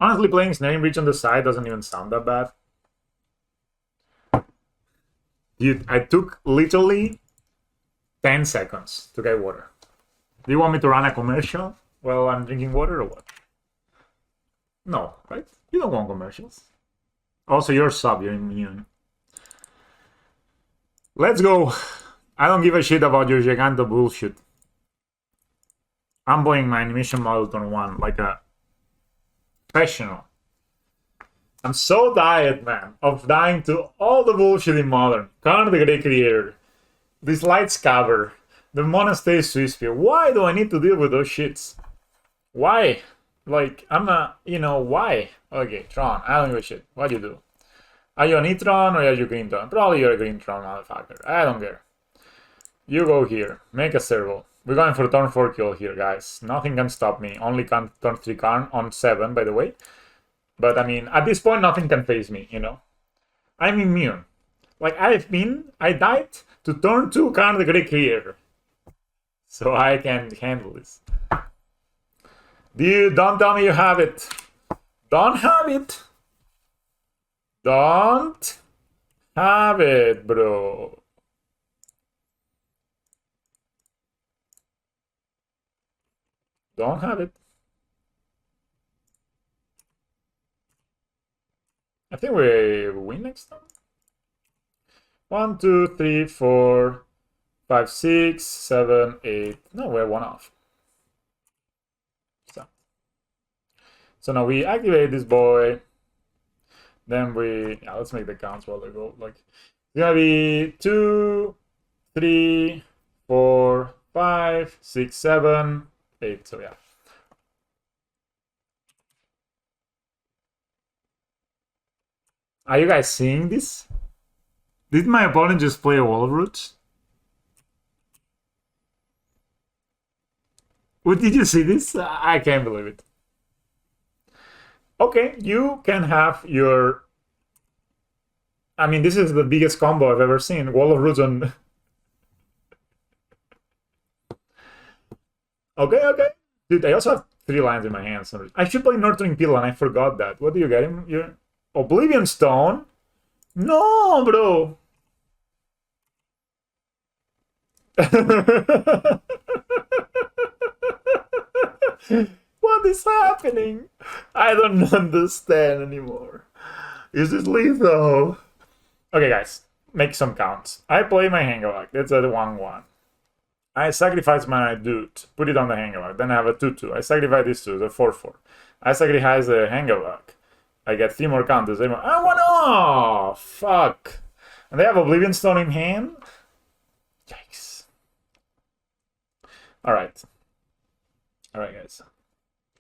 Honestly, playing Snaring Breach on the side doesn't even sound that bad. Dude, I took literally 10 seconds to get water. Do you want me to run a commercial while I'm drinking water or what? No, right? You don't want commercials. Also, you're sub, you're immune. Let's go. I don't give a shit about your Giganto bullshit. I'm buying my animation model turn 1 like a professional. I'm so tired, man, of dying to all the bullshit in Modern. Connor the Great Creator, this Lights cover, the Monastery Swisspear. Why do I need to deal with those shits? Why? Like, I'm a, why? Okay, Tron, I don't give a shit. What do you do? Are you an E-Tron or are you Green Tron? Probably you're a Green Tron, motherfucker. I don't care. You go here. Make a servo. We're going for turn 4 kill here, guys. Nothing can stop me. Only can turn 3 Karn on 7, by the way. But, I mean, at this point, nothing can phase me, I'm immune. Like, I died to turn 2 Karn the Great Creator. So I can handle this. Dude, don't tell me you have it. Don't have it. Don't have it, bro. Don't have it. I think we win next time. 1, 2, 3, 4, 5, 6, 7, 8. No, we're 1 off. So now we activate this boy. Then let's make the counts while they go. Like, it's gonna be 2, 3, 4, 5, 6, 7, 8. So yeah. Are you guys seeing this? Did my opponent just play a Wall of Roots? What, did you see this? I can't believe it. Okay, you can have your... I mean, this is the biggest combo I've ever seen. Wall of Roots on... Okay. Dude, I also have 3 lines in my hands. I should play Nurturing Pillar, and I forgot that. What do you get him? Your Oblivion Stone? No, bro! What is happening? I don't understand anymore. Is this lethal? Okay, guys, make some counts. I play my Hangalak. That's a 1-1. I sacrifice my dude, put it on the Hangalak. Then I have a 2-2. I sacrifice this 2, the 4-4. I sacrifice the Hangalak. I get 3 more counters. I want off! Fuck. And they have Oblivion Stone in hand? Yikes. Alright. Alright, guys.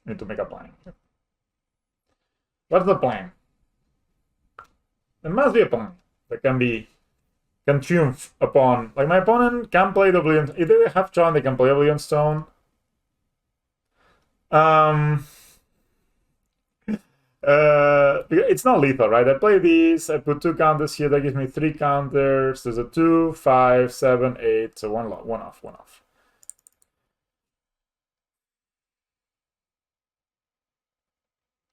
Need to make a plan. What's the plan? There must be a plan that can triumph upon. Like, my opponent can play the Oblivion. If they have Tron, they can play Oblivion Stone. It's not lethal, right? I play these, I put 2 counters here, that gives me 3 counters. There's a 2, 5, 7, 8, so one off.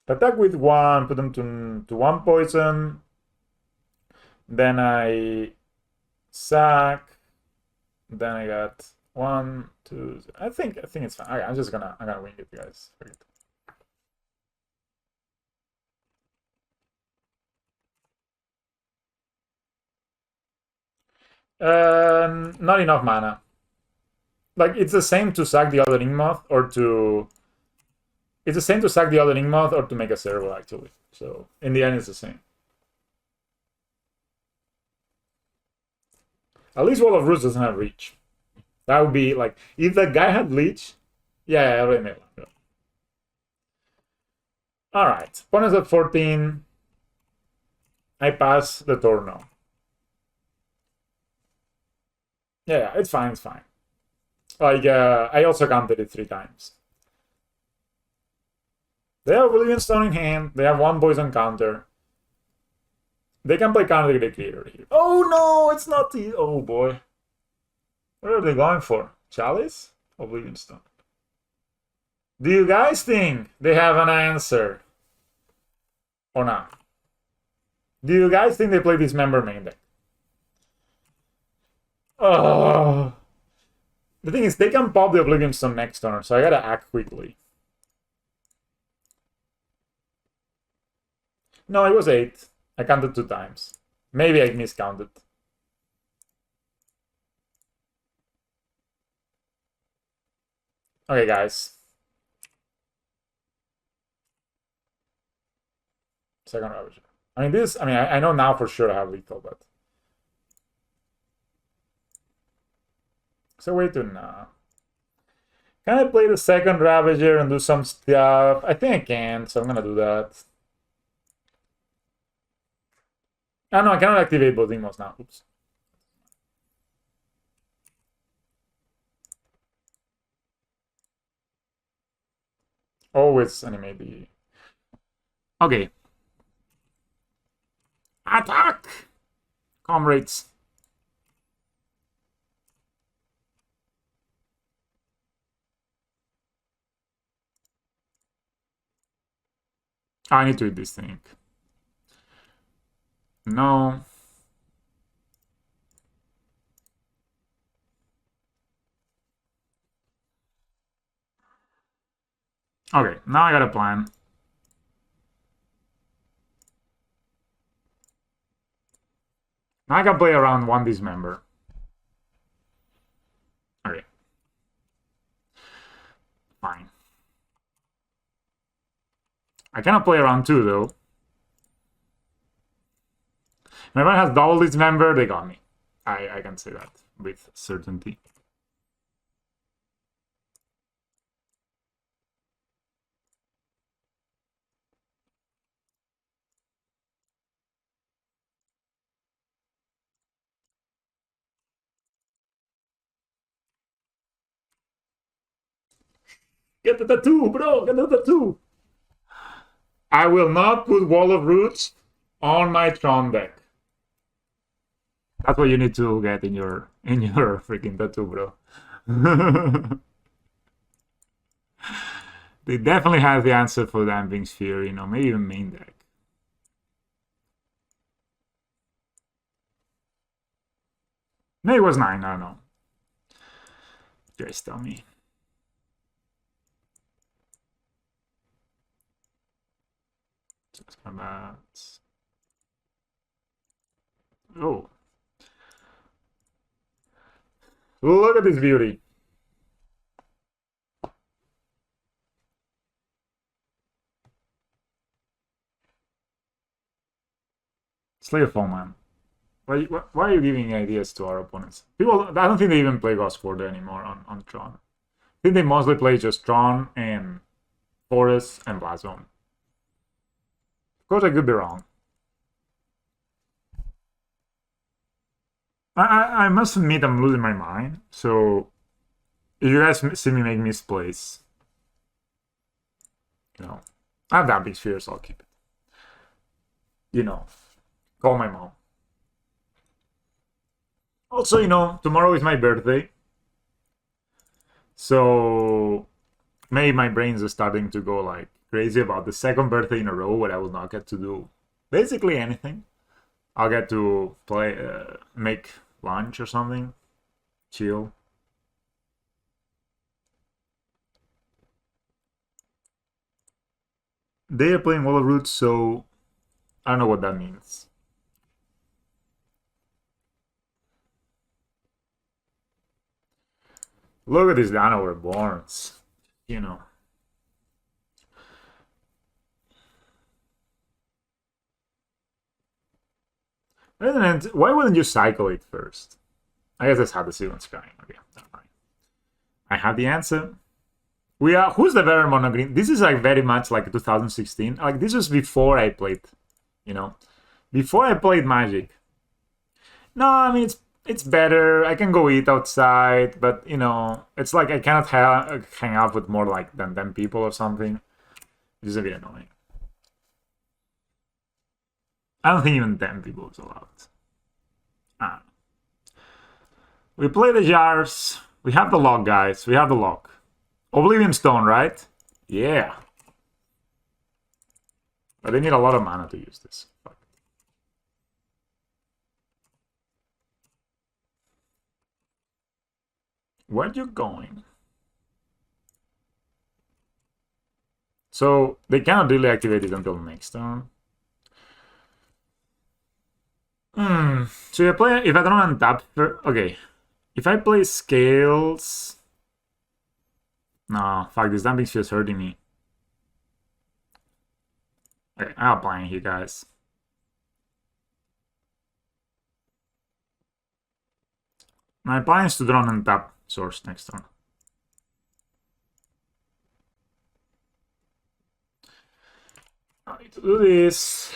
Attack with 1, put them to 1 poison. Then I sack. Then I got 1, 2. I think it's fine. Okay, I'm gonna wing it, guys. Forget. Not enough mana. Like, it's the same to sack the other Ingmoth or to... It's the same to sack the other Ingmoth or to make a servo, actually. So, in the end, it's the same. At least Wall of Roots doesn't have reach. That would be, like... If that guy had leech... Yeah, I already made one. Alright. Opponent's at 14. I pass the turn now. Yeah, it's fine. Like, I also counted it 3 times. They have Oblivion Stone in hand. They have 1 poison counter. They can play counter the Great Creator here. Oh no, it's not the... Oh boy. What are they going for? Chalice? Oblivion Stone. Do you guys think they have an answer? Or not? Do you guys think they play dismember main deck? The thing is, they can pop the Oblivion Stone next turn, so I gotta act quickly. No, it was 8. I counted 2 times. Maybe I miscounted. Okay, guys. Second Ravager. I mean, this, I know now for sure I have lethal, but. So wait to now. Can I play the second Ravager and do some stuff? I think I can, so I'm gonna do that. Oh no, I cannot activate both Emos now. Oops. Always animate the... Okay. Attack! Comrades. I need to eat this thing. No. Okay, now I got a plan. Now I can play around one dismember. Okay. Fine. I cannot play around 2 though. My opponent has double dismember, they got me. I can say that with certainty. Get the tattoo, bro! Get the tattoo! I will not put Wall of Roots on my Tron deck. That's what you need to get in your freaking tattoo, bro. They definitely have the answer for Damping Sphere, you know, maybe even main deck. No, it was 9, I don't know. Just tell me. Just come out. Oh. Look at this beauty. Slay a Fall Man. Why are you giving ideas to our opponents? People, I don't think they even play Ghost Quarter anymore on Tron. I think they mostly play just Tron and Forest and Blast Zone. Of course, I could be wrong. I must admit I'm losing my mind. So if you guys see me make misplays, you know, I have Damping Sphere, so I'll keep it. You know, call my mom. Also, you know, tomorrow is my birthday. So maybe my brains are starting to go like crazy about the second birthday in a row where I will not get to do basically anything. I'll get to play, make lunch or something, chill. They are playing Wall of Roots, so I don't know what that means. Look at this Dano Reborns, you know. And why wouldn't you cycle it first? I guess that's how the sequence going. Okay, fine. I have the answer. We are. Who's the veteran mono green? This is like very much like 2016. Like this was before I played, you know, before I played Magic. No, I mean it's better. I can go eat outside, but you know, it's like I cannot hang out with more like than 10 people or something. Which is a bit annoying. I don't think even 10 people is allowed. Ah. We play the jars. We have the lock, guys. We have the lock. Oblivion Stone, right? Yeah. But they need a lot of mana to use this. Fuck. Where you going? So they cannot really activate it until next turn. So if I don't untap, okay. If I play scales, no, fuck, this Damping Sphere is hurting me. Okay, I'm playing here, guys. My plan is to draw and tap source next turn. I need to do this.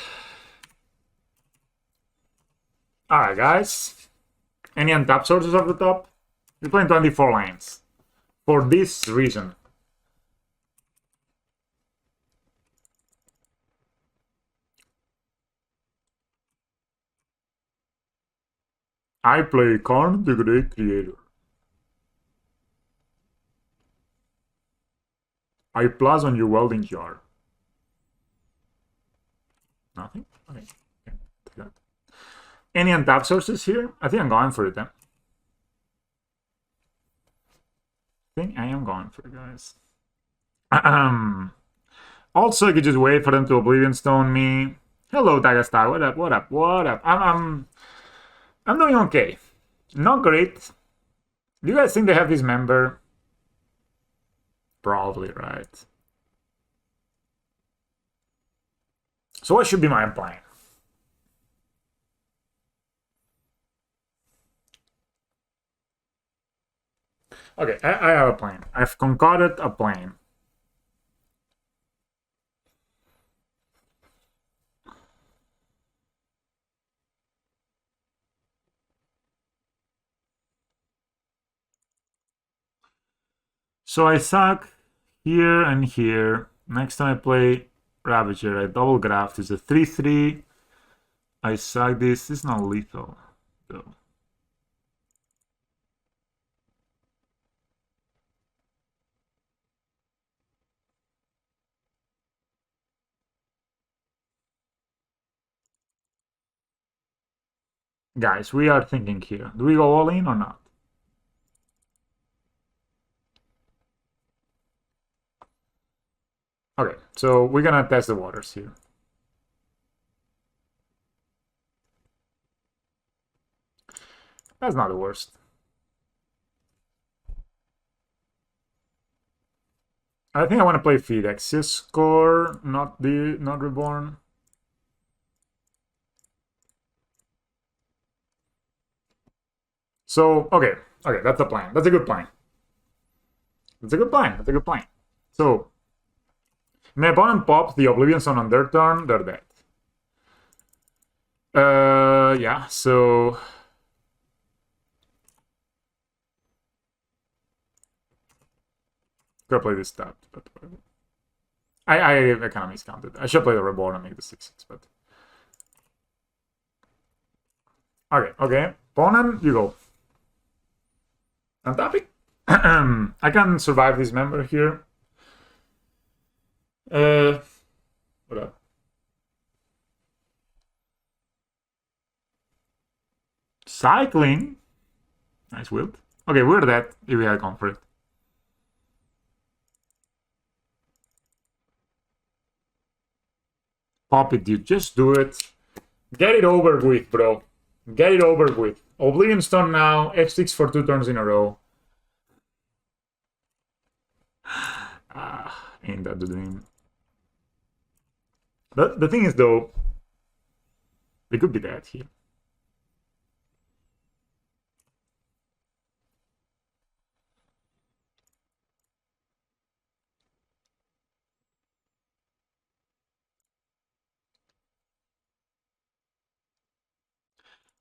Alright, guys. Any untap sources off the top? We're playing 24 lines. For this reason. I play Karn the Great Creator. I plus on your welding yard. Nothing? Okay. Take that. Any untap sources here? I think I'm going for it then. I think I am going for it, guys. Also, I could just wait for them to Oblivion Stone me. Hello, Dagastar. What up? What up? What up? I'm doing okay. Not great. Do you guys think they have dismember? Probably, right? So what should be my plan? Okay, I have a plan. I've concocted a plan. So I suck here and here. Next time I play Ravager, I double graft. It's a 3-3. I suck this. This is not lethal, though. Guys, we are thinking here. Do we go all in or not? Okay, so we're gonna test the waters here. That's not the worst. I think I want to play Fedex. Score, not Reborn. So, okay, that's a plan. That's a good plan. That's a good plan. That's a good plan. So, my opponent pops the Oblivion Stone on their turn, they're dead. Yeah, so... Could play this tapped, but whatever. I kind of miscounted. I should play the Reborn and make the 6-6, but... Okay. Opponent, you go. I'm tapping. I can survive this member here. What up? Cycling. Nice wield. Okay, we're dead if we had gone for it. Pop it, dude. Just do it. Get it over with, bro. Get it over with. Oblivion Stone now. F6 for 2 turns in a row. Ain't that the dream? The thing is, though, they could be dead here.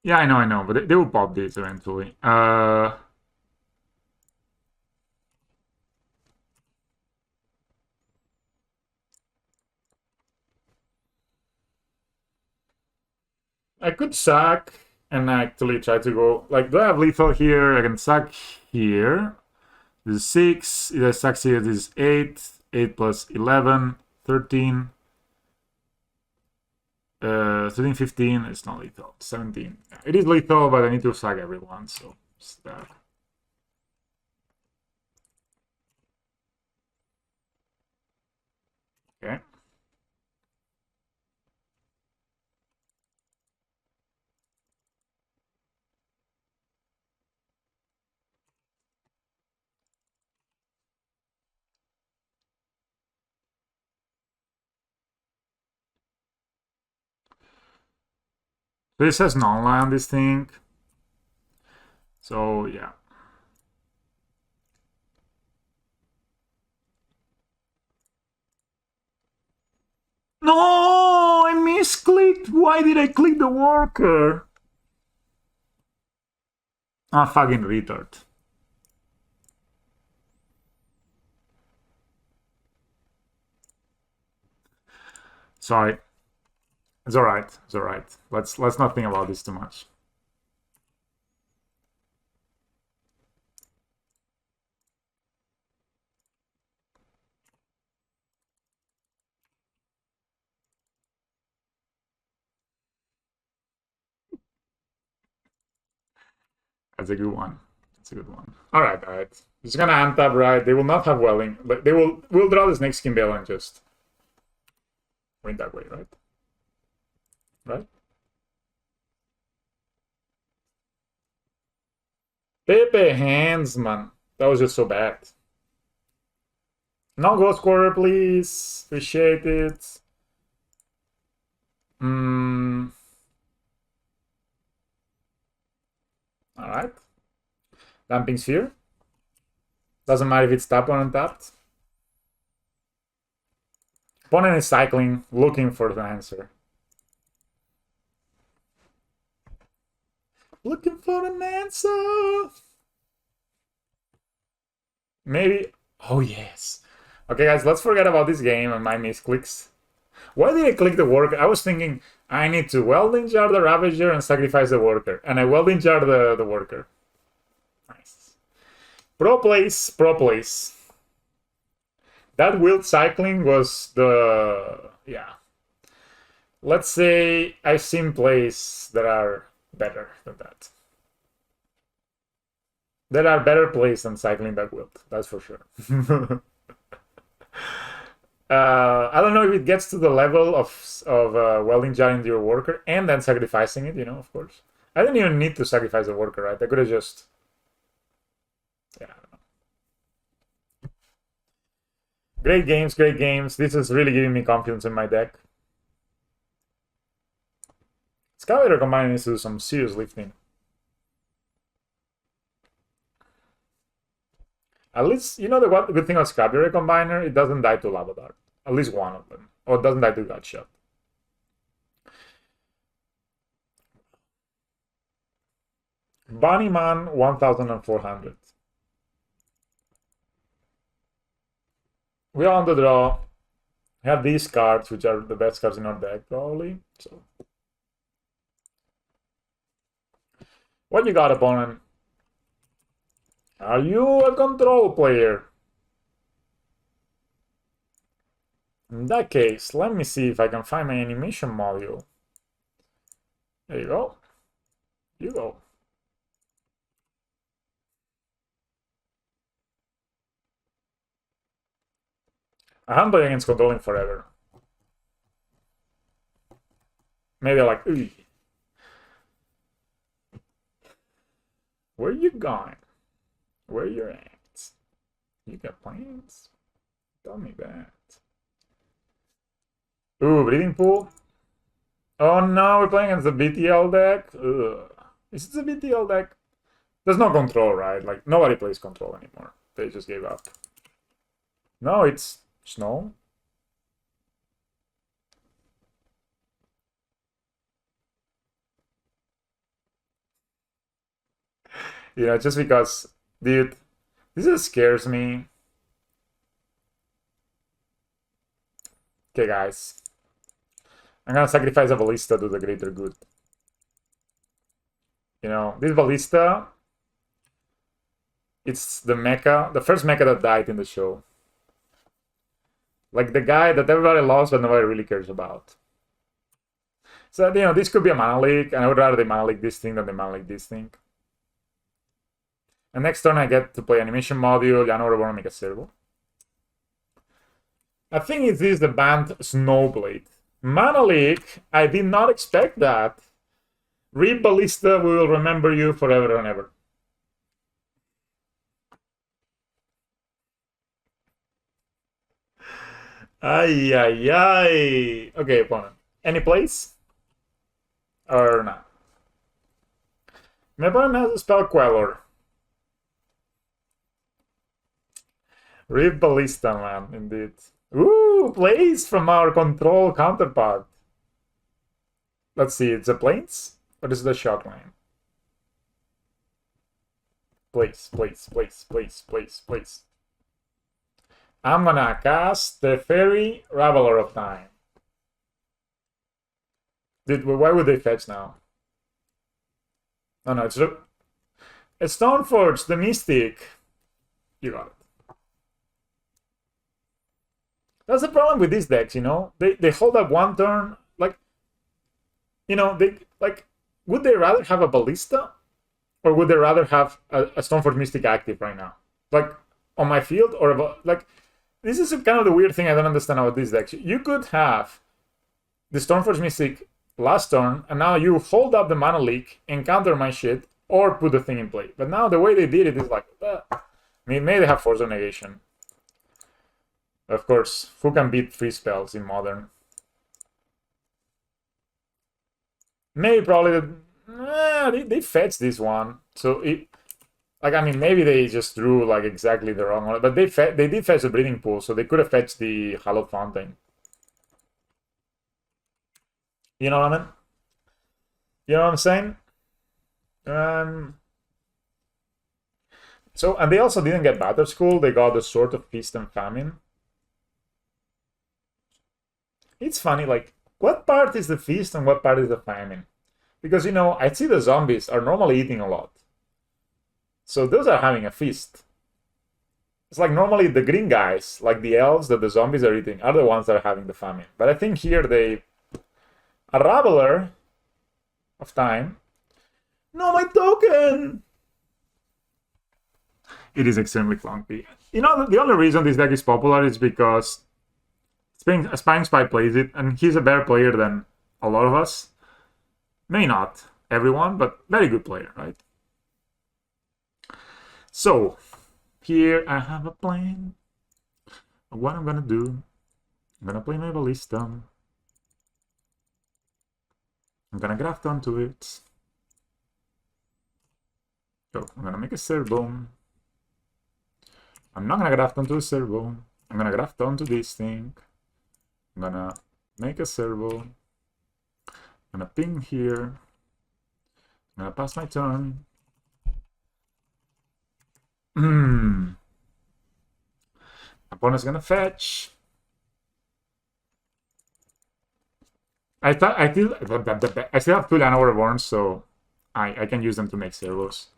Yeah, I know, but they will pop this eventually. I could sack and actually try to go... Like, do I have lethal here? I can sack here. This is 6. If I sack here, this is 8. 8 plus 11, 13. 13, 15, it's not lethal. 17. It is lethal, but I need to sack everyone, so it's that. Okay. This has non-land, this thing. So, yeah. No, I misclicked. Why did I click the worker? Ah, fucking retard. Sorry. It's alright. It's alright. Let's not think about this too much. That's a good one. That's a good one. Alright, alright. Just gonna untap, right? They will not have Welling, but they will draw this next King Bale and just win that way, right? Right? Pepe hands, man. That was just so bad. No ghost quarter, please. Appreciate it. Alright. Damping Sphere. Doesn't matter if it's tapped or untapped. Opponent is cycling, looking for the answer. Looking for an answer. Maybe. Oh, yes. Okay, guys, let's forget about this game and my misclicks. Why did I click the worker? I was thinking I need to welding jar the Ravager and sacrifice the worker. And I welding jar the worker. Nice. Pro place, pro place. That wield cycling was the... yeah. Let's say I've seen plays that are better than that. There are better plays than cycling that wield, that's for sure. I don't know if it gets to the level of welding jarring your worker and then sacrificing it, you know, of course. I didn't even need to sacrifice the worker, right? I could have just... yeah, I don't know. Great games, great games. This is really giving me confidence in my deck. Scavator Combiner needs to do some serious lifting. At least, you know the good thing about Scavator Combiner? It doesn't die to Lava Dart. At least one of them. Or it doesn't die to Gut Shot. Bunnyman 1400. We are on the draw. We have these cards, which are the best cards in our deck, probably. So, what you got, opponent? Are you a control player? In that case, let me see if I can find my animation module. There you go. You go. I haven't played against controlling forever. Maybe like, ooh. Where you going? Where you at? You got plans? Tell me that. Ooh, Breeding Pool? Oh no, we're playing against the BTL deck? Ugh. Is it the BTL deck? There's no control, right? Like, nobody plays control anymore. They just gave up. No, it's Snow. You know, just because, dude, this just scares me. Okay, guys. I'm gonna sacrifice a Ballista to the greater good. You know, this Ballista, it's the mecha, the first mecha that died in the show. Like the guy that everybody loves but nobody really cares about. So, you know, this could be a mana leak, and I would rather they mana leak this thing than they mana leak this thing. And next turn I get to play animation module, Llano Reborn, make a servo. I think it is the banned Snowblade. Mana leak, I did not expect that. Reap Ballista, we will remember you forever and ever. Ay, ay, ay. Okay, opponent. Any place? Or not? My opponent has a spell Queller. Reap Ballista, man, indeed. Ooh, plays from our control counterpart. Let's see, it's a plains? Or is it a shock line? Place. I'm gonna cast the Fairy Raveler of Time. Why would they fetch now? Oh no, it's Stoneforge, the Mystic. You got it. That's the problem with these decks, you know? They hold up one turn, like, you know, would they rather have a Ballista? Or would they rather have a Stoneforge Mystic active right now? Like, on my field? Or, like, this is kind of the weird thing I don't understand about these decks. You could have the Stoneforge Mystic last turn, and now you hold up the mana leak and counter my shit, or put the thing in play. But now the way they did it is like, I mean, maybe they have Force of Negation. Of course, who can beat 3 spells in Modern? Maybe probably they fetched this one, so like, I mean, maybe they just drew like exactly the wrong one, but they did fetch the Breeding Pool, so they could have fetched the Hallowed Fountain. You know what I mean? You know what I'm saying? So, and they also didn't get Battle School, they got the Sword of Feast and Famine. It's funny, like, what part is the feast and what part is the famine? Because, you know, I see the zombies are normally eating a lot. So those are having a feast. It's like normally the green guys, like the elves that the zombies are eating, are the ones that are having the famine. But I think here a Raveler of Time. No, my token! It is extremely clunky. You know, the only reason this deck is popular is because Spine Spy plays it, and he's a better player than a lot of us. Maybe not everyone, but very good player, right? So, here I have a plan of what I'm gonna do. I'm gonna play my Ballista. I'm gonna graft onto it. So, I'm gonna make a servo. I'm not gonna graft onto a servo. I'm gonna graft onto this thing. I'm gonna make a servo. I'm gonna ping here. I'm gonna pass my turn. Opponent's gonna fetch. I still have 2 Llano Reborns, so I can use them to make servos.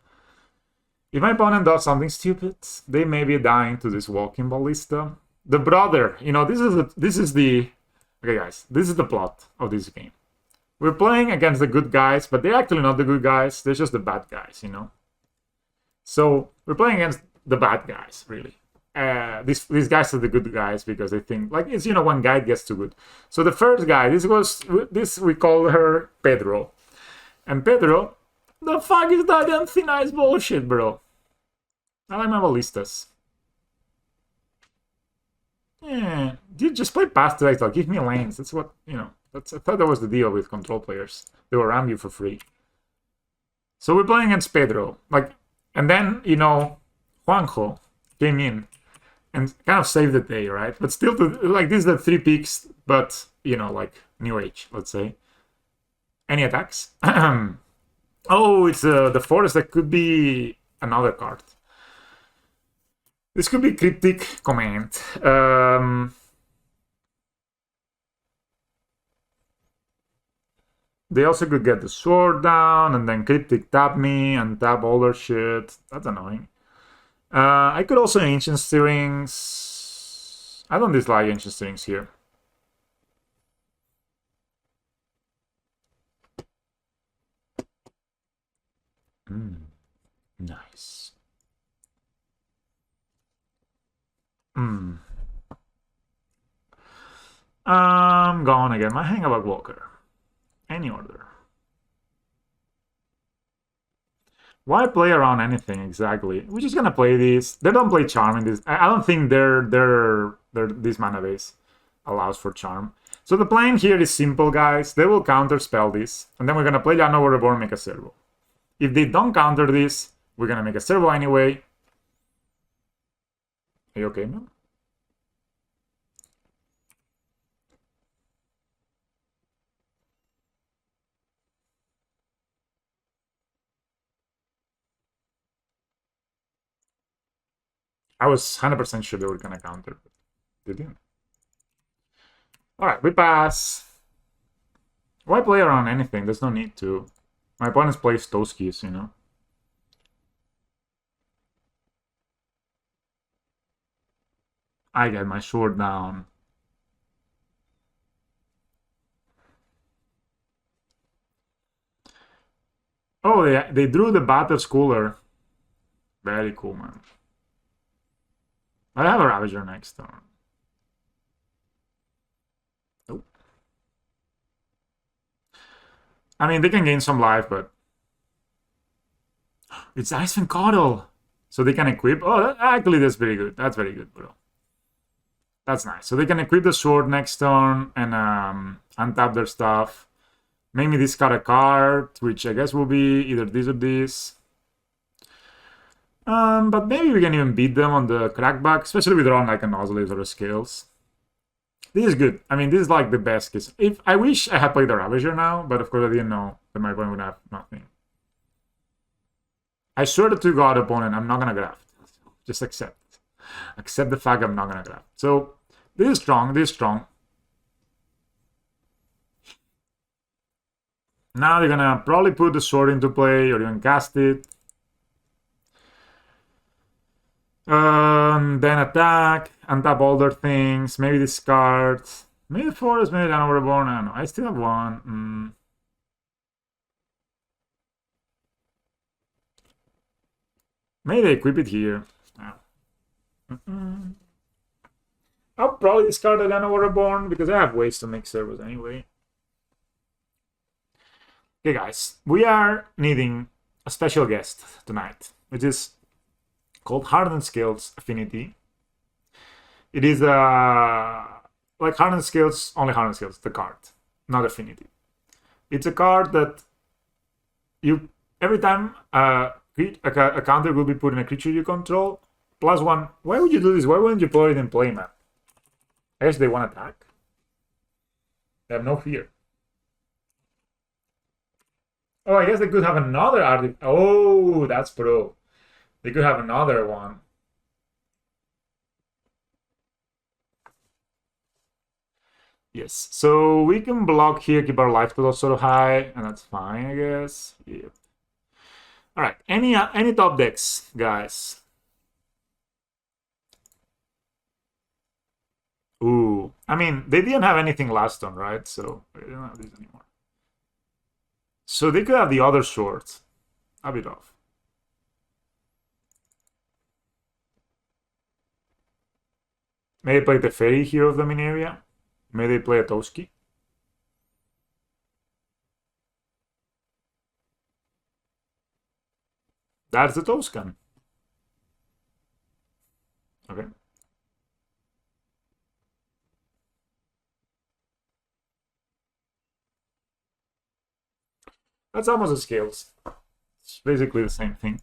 If my opponent does something stupid, they may be dying to this Walking Ballista. The brother, you know, this is the okay, guys. This is the plot of this game. We're playing against the good guys, but they're actually not the good guys. They're just the bad guys, you know. So we're playing against the bad guys, really. These guys are the good guys because they think, like, it's, you know, one guy gets too good. So the first guy, we call her Pedro, and Pedro, the fuck is that damn thin ice bullshit, bro? I like my ballistas. Yeah, dude, just play past the like, give me lanes. That's what, you know. I thought that was the deal with control players. They will ram you for free. So we're playing against Pedro, like, and then, you know, Juanjo came in and kind of saved the day, right? But still, like, this is the 3 picks, but, you know, like, New Age, let's say. Any attacks? Oh, it's the Forest. That could be another card. This could be Cryptic Command. They also could get the sword down and then Cryptic tap me and tap all their shit. That's annoying. I could also Ancient Stirrings. I don't dislike Ancient Stirrings here. Nice. I'm gonna get my Hangabug Walker. Any order. Why play around anything exactly? We're just gonna play these. They don't play charm in this. I don't think this mana base allows for charm. So the plan here is simple, guys. They will counter spell this, and then we're gonna play Llano Reborn, make a servo. If they don't counter this, we're gonna make a servo anyway. Are you okay, man? I was 100% sure they were gonna counter, but they didn't. Alright, we pass. Why play around anything? There's no need to. My opponents play Stoskis, you know? I get my sword down. Oh, they drew the Battle Schooler. Very cool, man. I have a Ravager next turn. Nope. I mean, they can gain some life, but... It's Icewind Coddle! So they can equip... Oh, actually, that's very good. That's very good, bro. That's nice. So they can equip the sword next turn and untap their stuff. Maybe discard a card, which I guess will be either this or this. But maybe we can even beat them on the crackback, especially with drawing like a Nozzles or a Scales. This is good. I mean, this is like the best case. If I wish I had played the Ravager now, but of course I didn't know that my opponent would have nothing. I swear to God, opponent, I'm not gonna graft. Just accept. Accept the fact I'm not gonna graft. So this is strong. This is strong. Now they're gonna probably put the sword into play or even cast it. Then attack, untap all their things, maybe discard. Maybe Forest, maybe Llano Reborn. I don't know. I still have one. Maybe they equip it here. I'll probably discard the Llano Reborn because I have ways to make servos anyway. Okay, guys, we are needing a special guest tonight, which is called Hardened Scales Affinity. It is like Hardened Scales, only Hardened Scales, the card, not Affinity. It's a card that you every time a counter will be put in a creature you control, +1. Why would you do this? Why wouldn't you put it in play, man? I guess they want to attack. They have no fear. Oh, I guess they could have another artifact. Oh, that's pro. They could have another one. Yes, so we can block here, keep our life total sort of high, and that's fine, I guess. Yep. All right, any top decks, guys? Ooh, I mean, they didn't have anything last turn, right? So they don't have these anymore. So they could have the other swords. A bit off. May they play the Fairy Hero of the Mineria? May they play a Toski? That's the Toscan. Okay. That's almost a Scales. It's basically the same thing.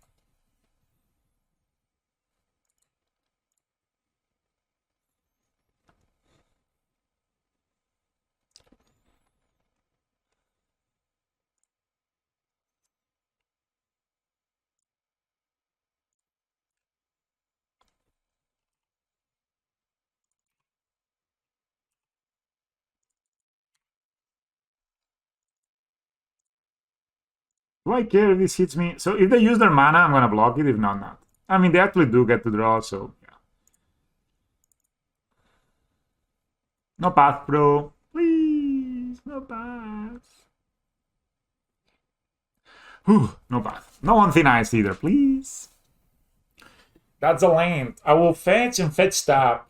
Do I care if this hits me? So if they use their mana, I'm gonna block it. If not, not. I mean, they actually do get to draw, so yeah. No path, bro. Please, no path. Whew, no bad. No one thin ice either, please. That's a land. I will fetch and fetch tap,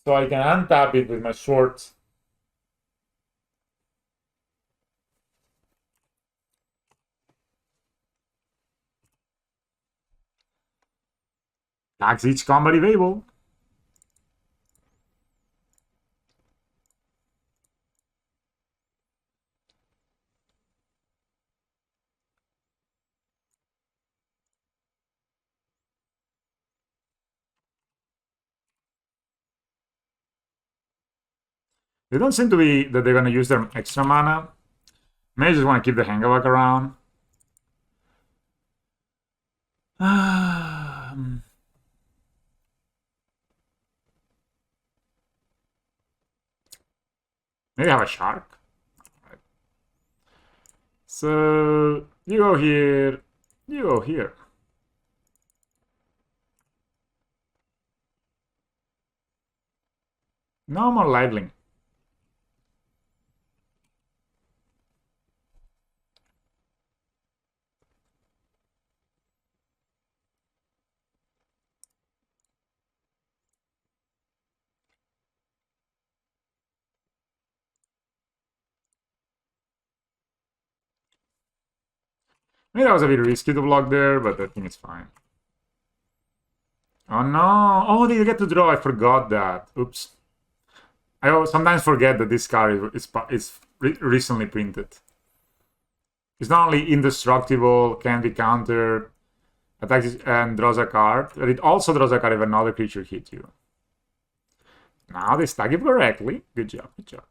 so I can untap it with my sword. Tax each combat available. They don't seem to be that they're going to use their extra mana. Maybe just want to keep the Hangabak around. Maybe have a shark. Right. So you go here, you go here. No more liveling. Maybe that was a bit risky to block there, but I think it's fine. Oh no! Oh, they get to draw. I forgot that. Oops. I sometimes forget that this card is recently printed. It's not only indestructible, can be countered, attacks and draws a card, but it also draws a card if another creature hits you. Now they stack it correctly. Good job, good job.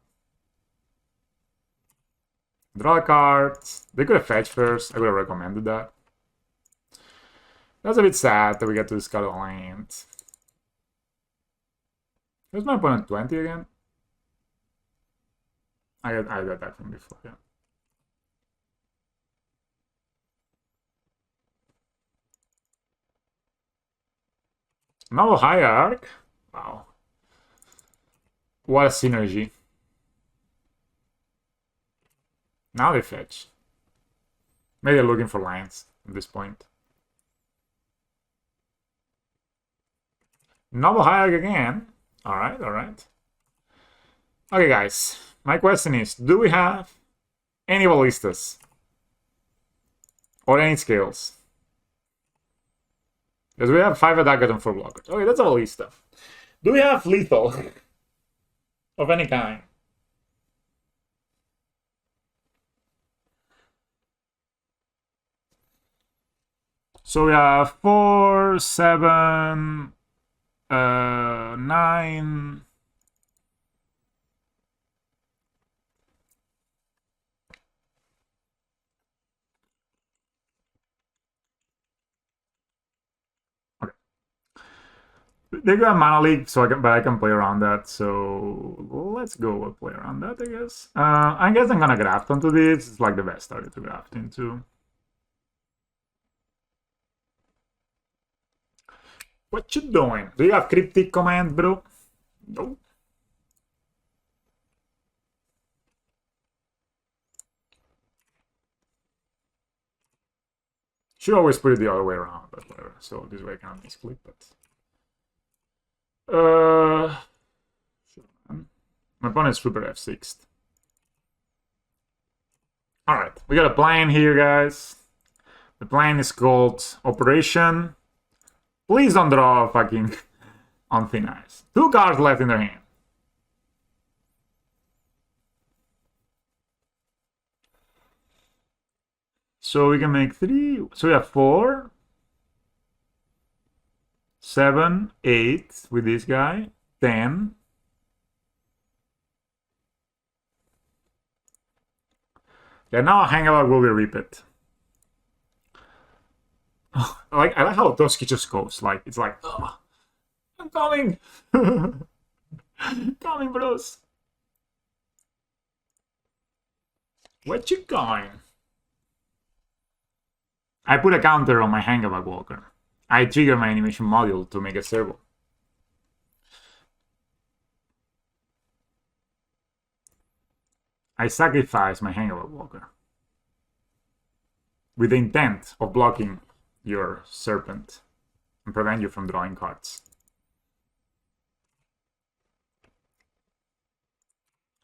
Draw a card. They could have fetched first. I would have recommended that. That's a bit sad that we get to discard a land. Where's my opponent 20 again? I got that from before, yeah. Novel Hierarch. Wow. What a synergy. Now they fetch. Maybe they're looking for lands at this point. Novel Hierarch again. Alright, alright. Okay, guys. My question is, do we have any ballistas? Or any scales? Because we have 5 attackers and 4 blockers. Okay, that's a ballista. Do we have lethal? Of any kind? So we have 4, 7, 9. Okay. They got mana leak, so I can play around that. So let's go play around that, I guess. I guess I'm gonna graft onto this. It's like the best target to graft into. What you doing? Do you have cryptic command, bro? Nope. Should always put it the other way around, but whatever. So this way I can't misclick, but sure, man. My opponent's super F6. Alright, we got a plan here, guys. The plan is called Operation. Please don't draw fucking on thin ice. 2 cards left in their hand. So we can make 3. So we have 4, 7, 8 with this guy, 10. Yeah, now Hangout will be repeat. I like how Toski just goes. Like it's like, oh, I'm coming, coming, bros. Where you going? I put a counter on my Hangabag Walker. I trigger my animation module to make a servo. I sacrifice my Hangabag Walker. with the intent of blocking your serpent and prevent you from drawing cards.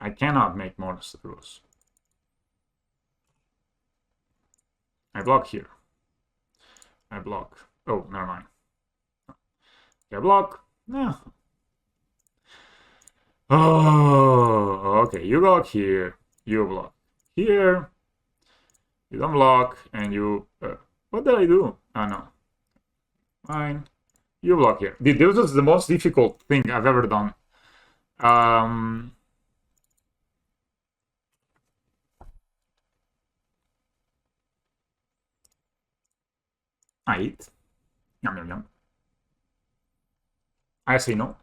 I cannot make more Lurrus. I block here. I block. Oh, never mind. I block. No. Oh, okay. You block here. You block here. You don't block, and you... what did I do? Oh, no. Fine. You block here. This was the most difficult thing I've ever done. I eat. Yum, yum, yum. I say no.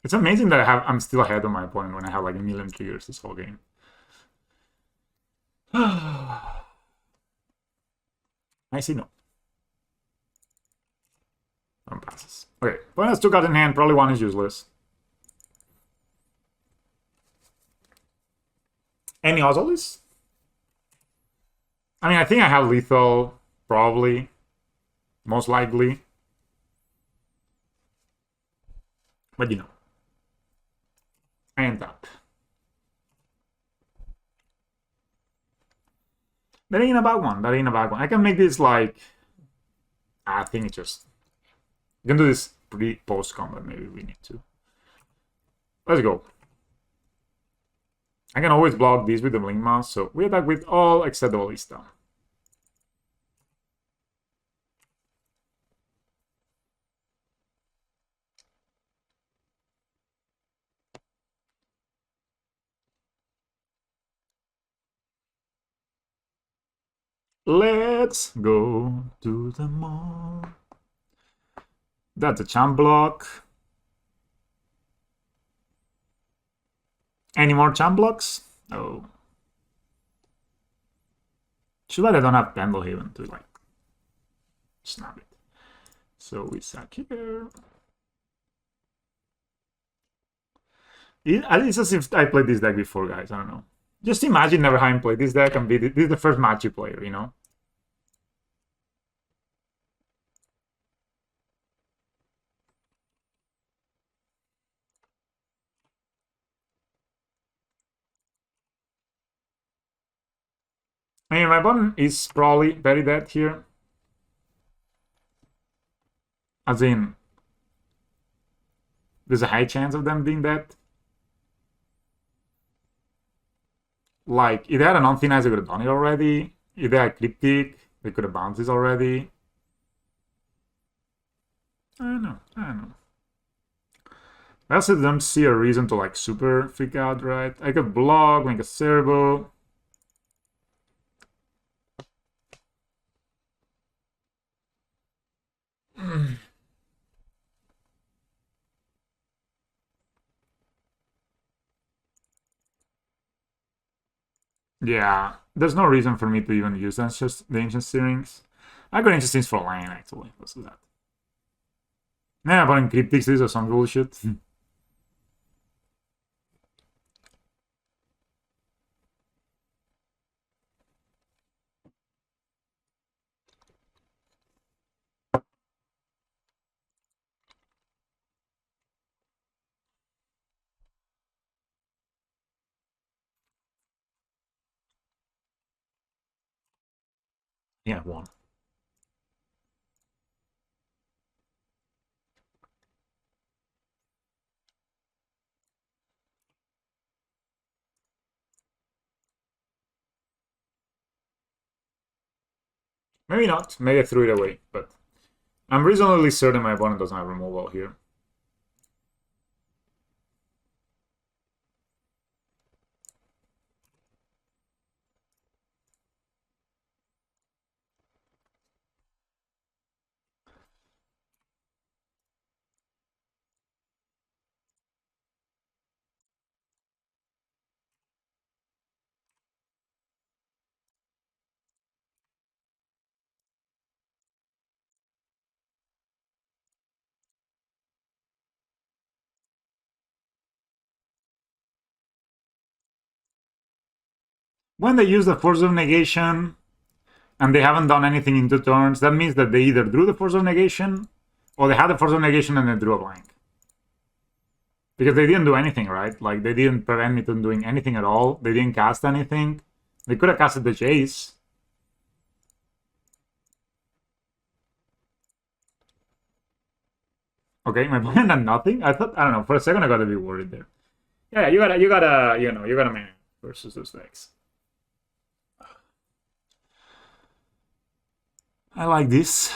It's amazing that I'm still ahead of my opponent when I have like a million triggers this whole game. I say no. One passes. Okay, opponent has 2 cards in hand. Probably 1 is useless. Any Ozolis? I mean, I think I have lethal, probably. Most likely. But you know. I end up. That ain't a bad one. That ain't a bad one. I can make this like... I think it's just... You can do this post combat. Maybe we need to. Let's go. I can always block these with the Blink Mouse, so we attack with all except the Ballista. Let's go to the mall. That's a champ block. Any more champ blocks? Oh. Too bad I don't have Pendlehaven to like snap it. So we sack here. It's as if I played this deck before, guys. I don't know. Just imagine never having played this deck and this is the first match you play, you know? I mean, my opponent is probably very dead here. As in, there's a high chance of them being dead. Like, if they had an Unthin Eyes, they could have done it already. If they had Cryptic, they could have bounced this already. I don't know. I also don't see a reason to, like, super freak out, right? I could block, make a servo. Yeah, there's no reason for me to even use the Ancient Steerings. I got Ancient Steerings for land, actually. Let's do that. Nah, but in Cryptics, this or some bullshit. Yeah, 1. Maybe not. Maybe I threw it away, but I'm reasonably certain my opponent doesn't have removal here. When they use the Force of Negation, and they haven't done anything in 2 turns, that means that they either drew the Force of Negation, or they had the Force of Negation and they drew a blank. Because they didn't do anything, right? Like, they didn't prevent me from doing anything at all. They didn't cast anything. They could have casted the Chase. Okay, my opponent had nothing? I don't know, for a second I got to be worried there. Yeah, you gotta manage versus those decks. I like this.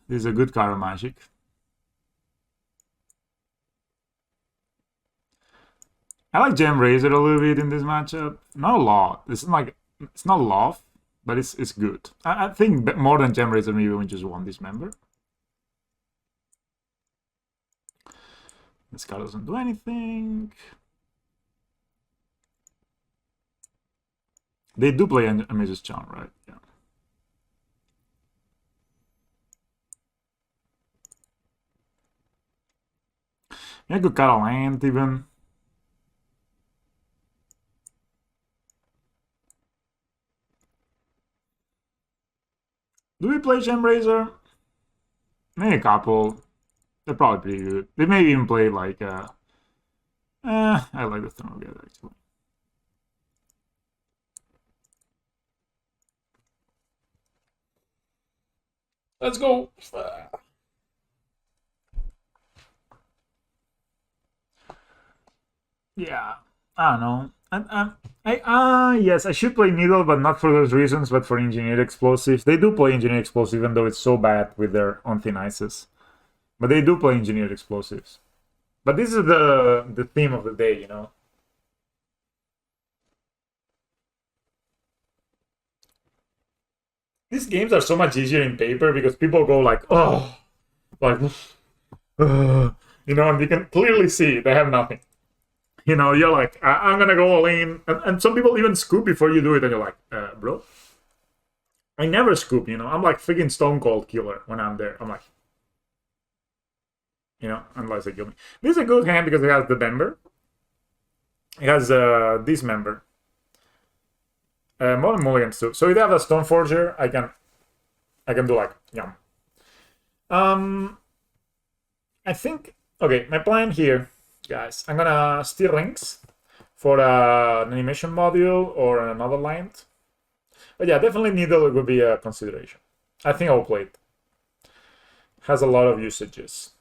This is a good card of Magic. I like Gem Razor a little bit in this matchup. Not a lot. This is like, it's not love, but it's good. I think more than Gem Razor, maybe we just won Dismember. This card doesn't do anything. They do play Amaze's Charm, right? Yeah. I could cut a land even. Do we play Gem Razor? Maybe a couple. They're probably pretty good. They may even play like I like the Throne of God actually. Let's go. Yeah, I don't know. Yes, I should play Needle, but not for those reasons, but for Engineered Explosives. They do play Engineered Explosives, even though it's so bad with their on thin ices. But they do play Engineered Explosives. But this is the theme of the day, you know? These games are so much easier in paper because people go like, oh, like, you know, and you can clearly see they have nothing. You know, you're like, I'm gonna go all in. And some people even scoop before you do it, and you're like, bro. I never scoop, you know? I'm like freaking Stone Cold Killer when I'm there. I'm like, you know, unless they kill me. This is a good hand because it has the Member. It has Dismember. More mulligans too. So if they have a Stoneforger, I can do like, yum. I think, okay, my plan here, guys, I'm gonna steal rings for an animation module or another land. But yeah, definitely Needle would be a consideration. I think I'll play it. Has a lot of usages.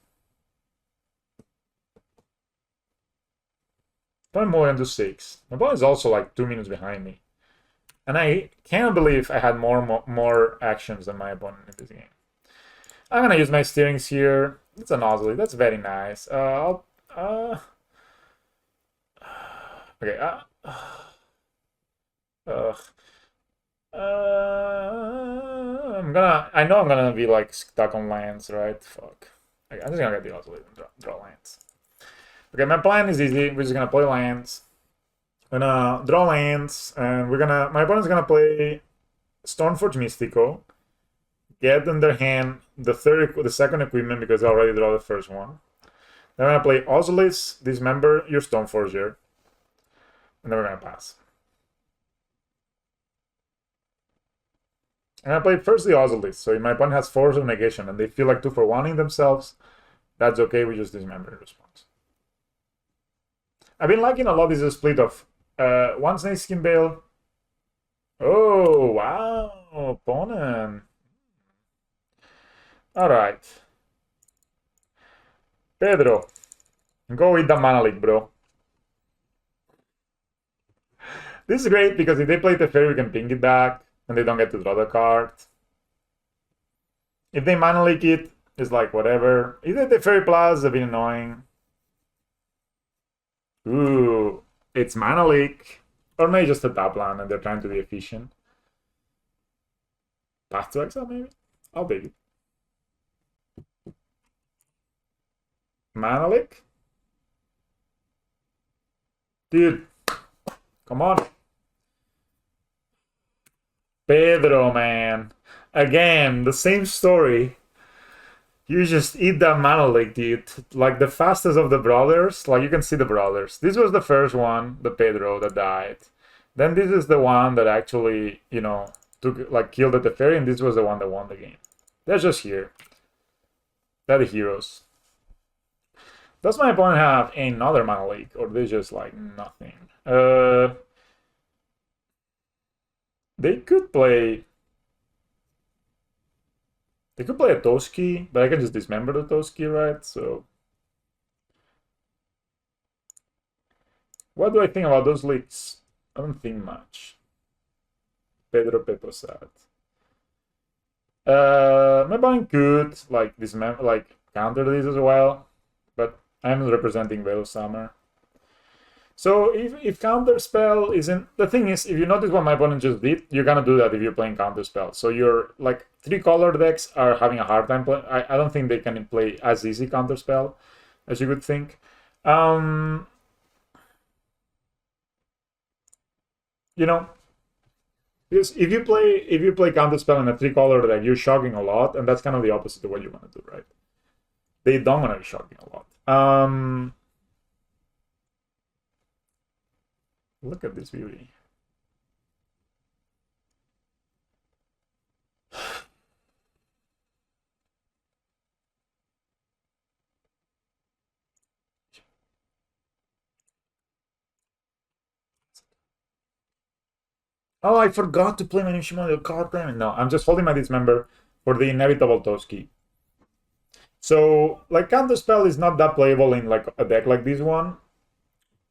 Probably more than 6. My opponent is also like 2 minutes behind me. And I can't believe I had more actions than my opponent in this game. I'm gonna use my steerings here. It's a nozzle. That's very nice. Okay. I know I'm gonna be like stuck on lands, right? Fuck. Okay, I'm just gonna get the oscillate and draw lands. Okay, my plan is easy. We're just gonna play lands. I'm gonna draw lands, and my opponent's gonna play Stoneforge Mystico, get in their hand the second equipment because I already draw the first one. Then I'm gonna play Oscillus, Dismember your Stoneforger, and then we're gonna pass. I'm gonna play first the Oscillus, so if my opponent has Force of Negation and they feel like 2 for 1-ing themselves, that's okay, we just Dismember in response. I've been liking a lot this split of one Snakeskin Bale. Oh, wow, opponent. Alright. Pedro, go with the Mana Leak, bro. This is great because if they play Teferi, we can ping it back and they don't get to draw the card. If they Mana Leak it, it's like whatever. If they Teferi Plus, a bit annoying. Ooh, it's Mana Leak. Or maybe just a tap land and they're trying to be efficient. Path to exile, maybe? I'll take it. Mana Leak? Dude, come on. Pedro, man. Again, the same story. You just eat that Mana Leak, dude. Like the fastest of the brothers. Like you can see the brothers. This was the first one, the Pedro, that died. Then this is the one that actually, you know, took like killed the Teferi, and this was the one that won the game. They're just here. They're the heroes. Does my opponent have another MonoG, or they just like nothing? They could play. They could play a Toski, but I can just dismember the Toski, right? So, what do I think about those leaks? I don't think much. Pedro Peposat. My opponent could like dismember, like counter this as well, but I'm representing Veil Summer. So if counterspell isn't... The thing is, if you notice what my opponent just did, you're gonna do that if you're playing counterspell. So your like 3-color decks are having a hard time playing. I don't think they can play as easy counterspell as you would think. You know, because if you play counterspell in a 3-color deck, you're shocking a lot, and that's kind of the opposite of what you want to do, right? They don't want to be shocking a lot. Look at this beauty. Oh, I forgot to play my Nishimoto. God damn it. No, I'm just holding my dismember for the inevitable Toski. So, like, counterspell is not that playable in like a deck like this one.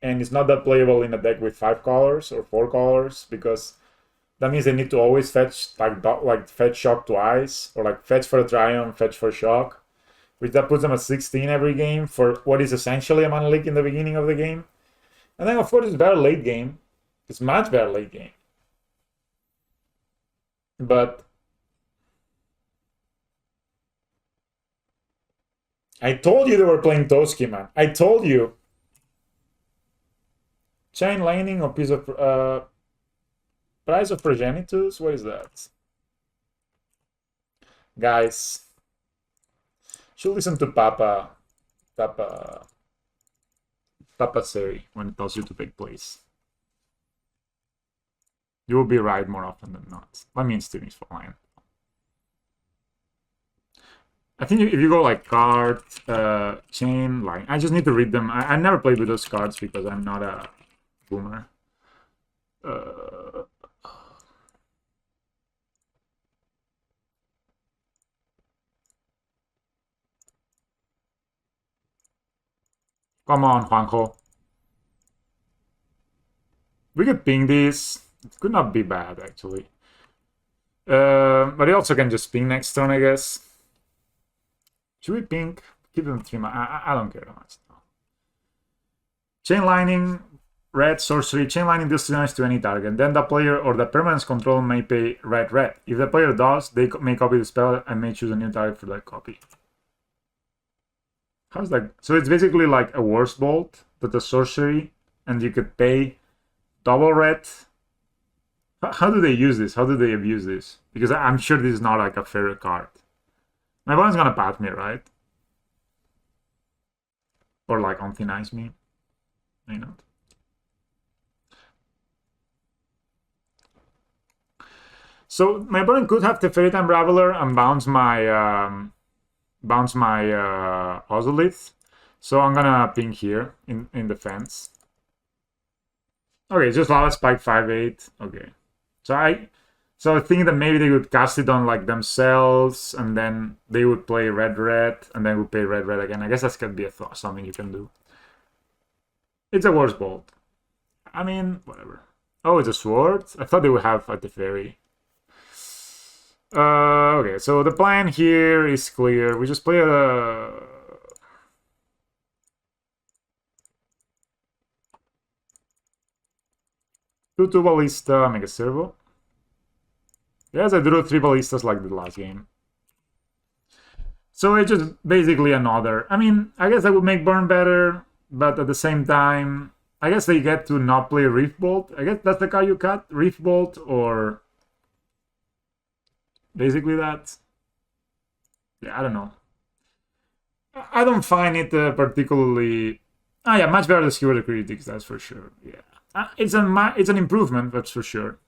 And it's not that playable in a deck with 5 colors or 4 colors, because that means they need to always fetch like fetch shock twice, or like fetch for a Triumph, fetch for shock, which that puts them at 16 every game for what is essentially a mana leak in the beginning of the game. And then of course it's better late game. It's much better late game. But I told you they were playing Toski, man. I told you. Chain lightning or piece of price of progenitus? What is that? Guys, should listen to Papa Seri when it tells you to pick place. You will be right more often than not. That means Steven's fine. I think if you go like card, chain, line, I just need to read them. I never played with those cards because I'm not a boomer. Come on, Juanjo. We could ping this. It could not be bad, actually. But you also can just ping next turn, I guess. Should we ping? Keep them 3 mana. I don't care that much. Chain lightning, red, sorcery. Chain lightning deals damage to any target. Then the player or the permanent's control may pay red, red. If the player does, they may copy the spell and may choose a new target for that copy. How's that? So it's basically like a Worse Bolt, but a sorcery, and you could pay double red. How do they use this? How do they abuse this? Because I'm sure this is not like a fair card. My opponent's gonna pat me, right? Or like on thin ice me. May not. So my opponent could have the Fairy Time Raveler and bounce my Ozolith. So I'm gonna ping here in defense. Okay, just Lava Spike 5/8. Okay. So I think that maybe they would cast it on like themselves, and then they would play red red, and then would play red red again. I guess that could be a something you can do. It's a Worse Bolt. I mean, whatever. Oh, it's a sword? I thought they would have a Teferi. Okay, so the plan here is clear. We just play a... Two Ballista, Mega Servo. Yes, I drew 3 Ballistas like the last game. So it's just basically another... I mean, I guess that would make burn better, but at the same time, I guess they get to not play Reef Bolt. I guess that's the card you cut, Reef Bolt, or... Basically that. Yeah, I don't know. I don't find it particularly... Ah, yeah, much better than Skewer the Critics, that's for sure. Yeah. It's an improvement, that's for sure.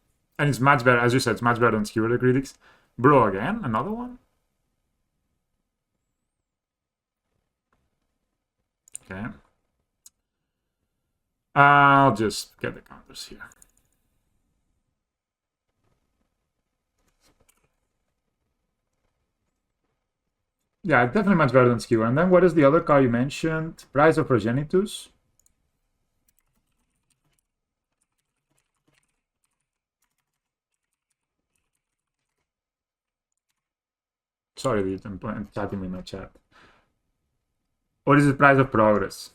And it's much better, as you said, it's much better than Skewer the Critics. Bro, again? Another one? Okay. I'll just get the counters here. Yeah, definitely much better than Skewer. And then what is the other card you mentioned? Prize of Progenitus. Sorry, dude, I'm chatting in my chat. Or is it Prize of Progress?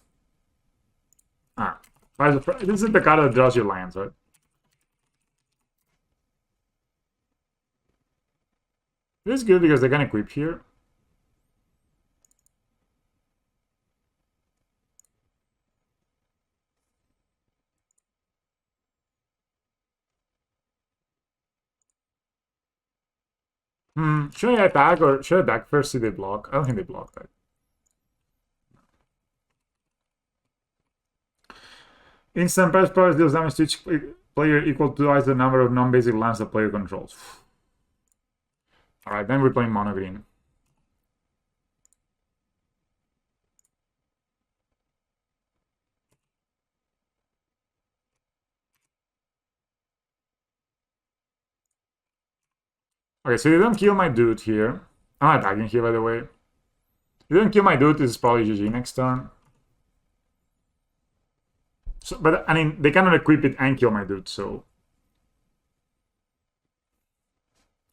Ah, Prize of Progress. This is the card that draws your lands, right? This is good because they can equip here. Should I attack or should I attack first? See they block? I don't think they block that. Instant prize powers deals damage to each player equal to twice the number of non-basic lands the player controls. Alright, then we're playing mono green. Okay, so you don't kill my dude here. I'm not attacking here, by the way. You don't kill my dude, this is probably GG next turn. So, but, I mean, they cannot equip it and kill my dude, so...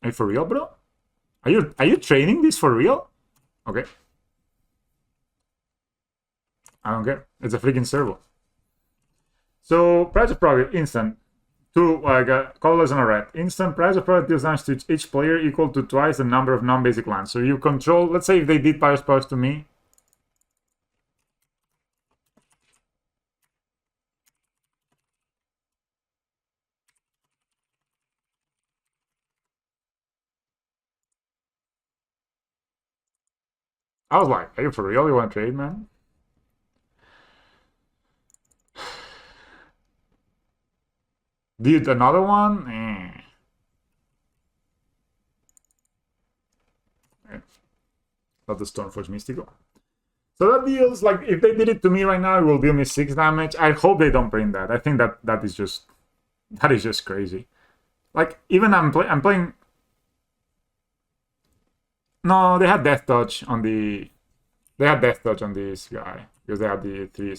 Are you for real, bro? Are you training this for real? Okay. I don't care. It's a freaking servo. So, Prize of Progress, instant. Two, colorless and a red. Instant Prize of Progress deals damage to each player equal to twice the number of non-basic lands. So you control, let's say if they did Pyro's Powers to me. I was like, are you for real? You want to trade, man? Dude, another one? Not the Stormforge Mystical. So that deals, like, if they did it to me right now, it will deal me 6 damage. I hope they don't print that. I think that is just crazy. Like, even I'm playing... No, they had Death Touch on the... They had Death Touch on this guy. Because they had the 3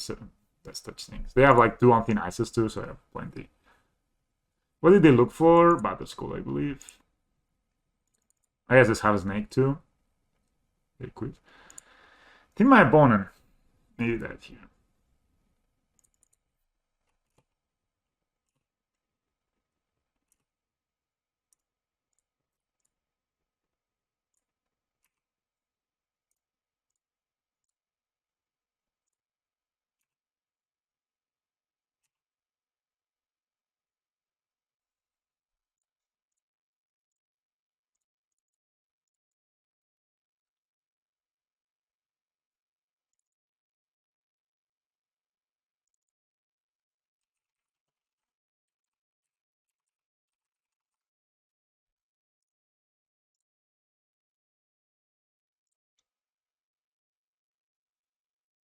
Death Touch things. They have, like, 2 on Thin Ices too, so I have plenty. What did they look for? Battle School, I believe. I guess this have a Snake too. They quit. I think my opponent needed that here.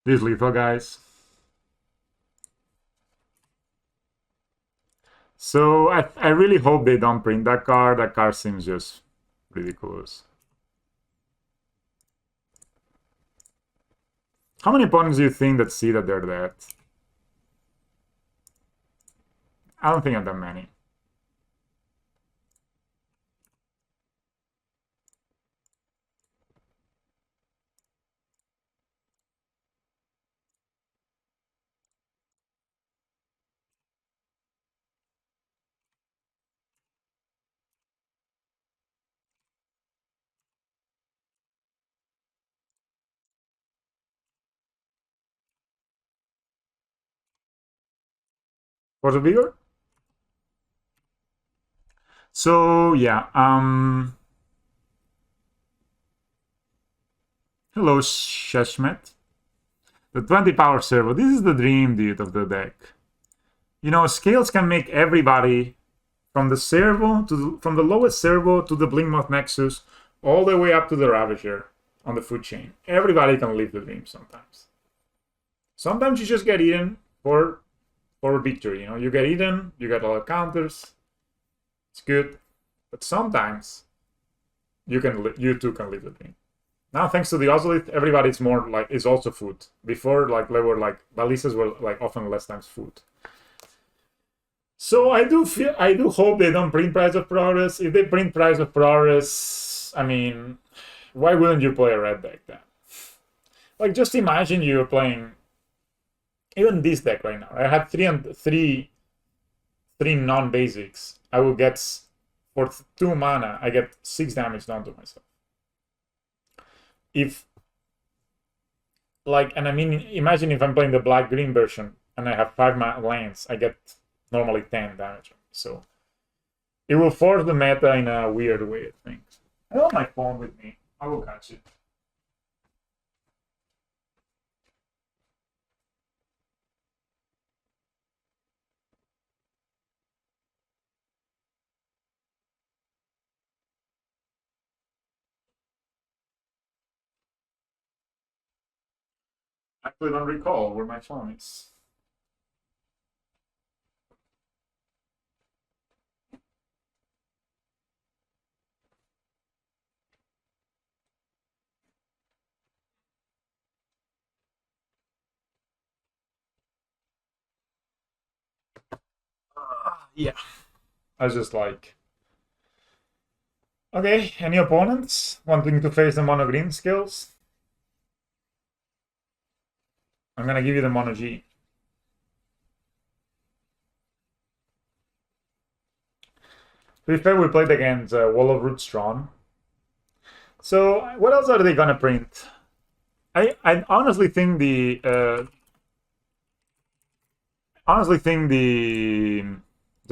This lethal, guys. So I really hope they don't print that card. That card seems just ridiculous. How many opponents do you think that see that they're dead? I don't think I've done many. What's the bigger? So yeah, hello Sheshmet. The 20 power servo. This is the dream, dude, of the deck. You know, scales can make everybody from the servo from the lowest servo to the Blinkmoth Nexus, all the way up to the Ravager on the food chain. Everybody can live the dream sometimes. Sometimes you just get eaten for victory. You know, you get eaten, you get a lot of counters. It's good, but sometimes you too can live the dream. Now, thanks to the Ozolith, everybody's more like is also food. Before, like they were like balistas were like often less times food. So I do hope they don't print Price of Progress. If they print Price of Progress, I mean, why wouldn't you play a red deck then? Like, just imagine you're playing even this deck right now. I had three non-basics. I will get for 2 mana. I get 6 damage done to myself. If like, and I mean, imagine if I'm playing the black-green version and I have 5 lands, I get normally 10 damage. So it will force the meta in a weird way, I think. I don't have my phone with me. I will catch it. I actually don't recall where my phone is. Yeah. I was just like, okay, any opponents wanting to face the mono-green skills? I'm gonna give you the MonoG. To be fair, we played against Wall of Roots Tron. So what else are they gonna print? I honestly think the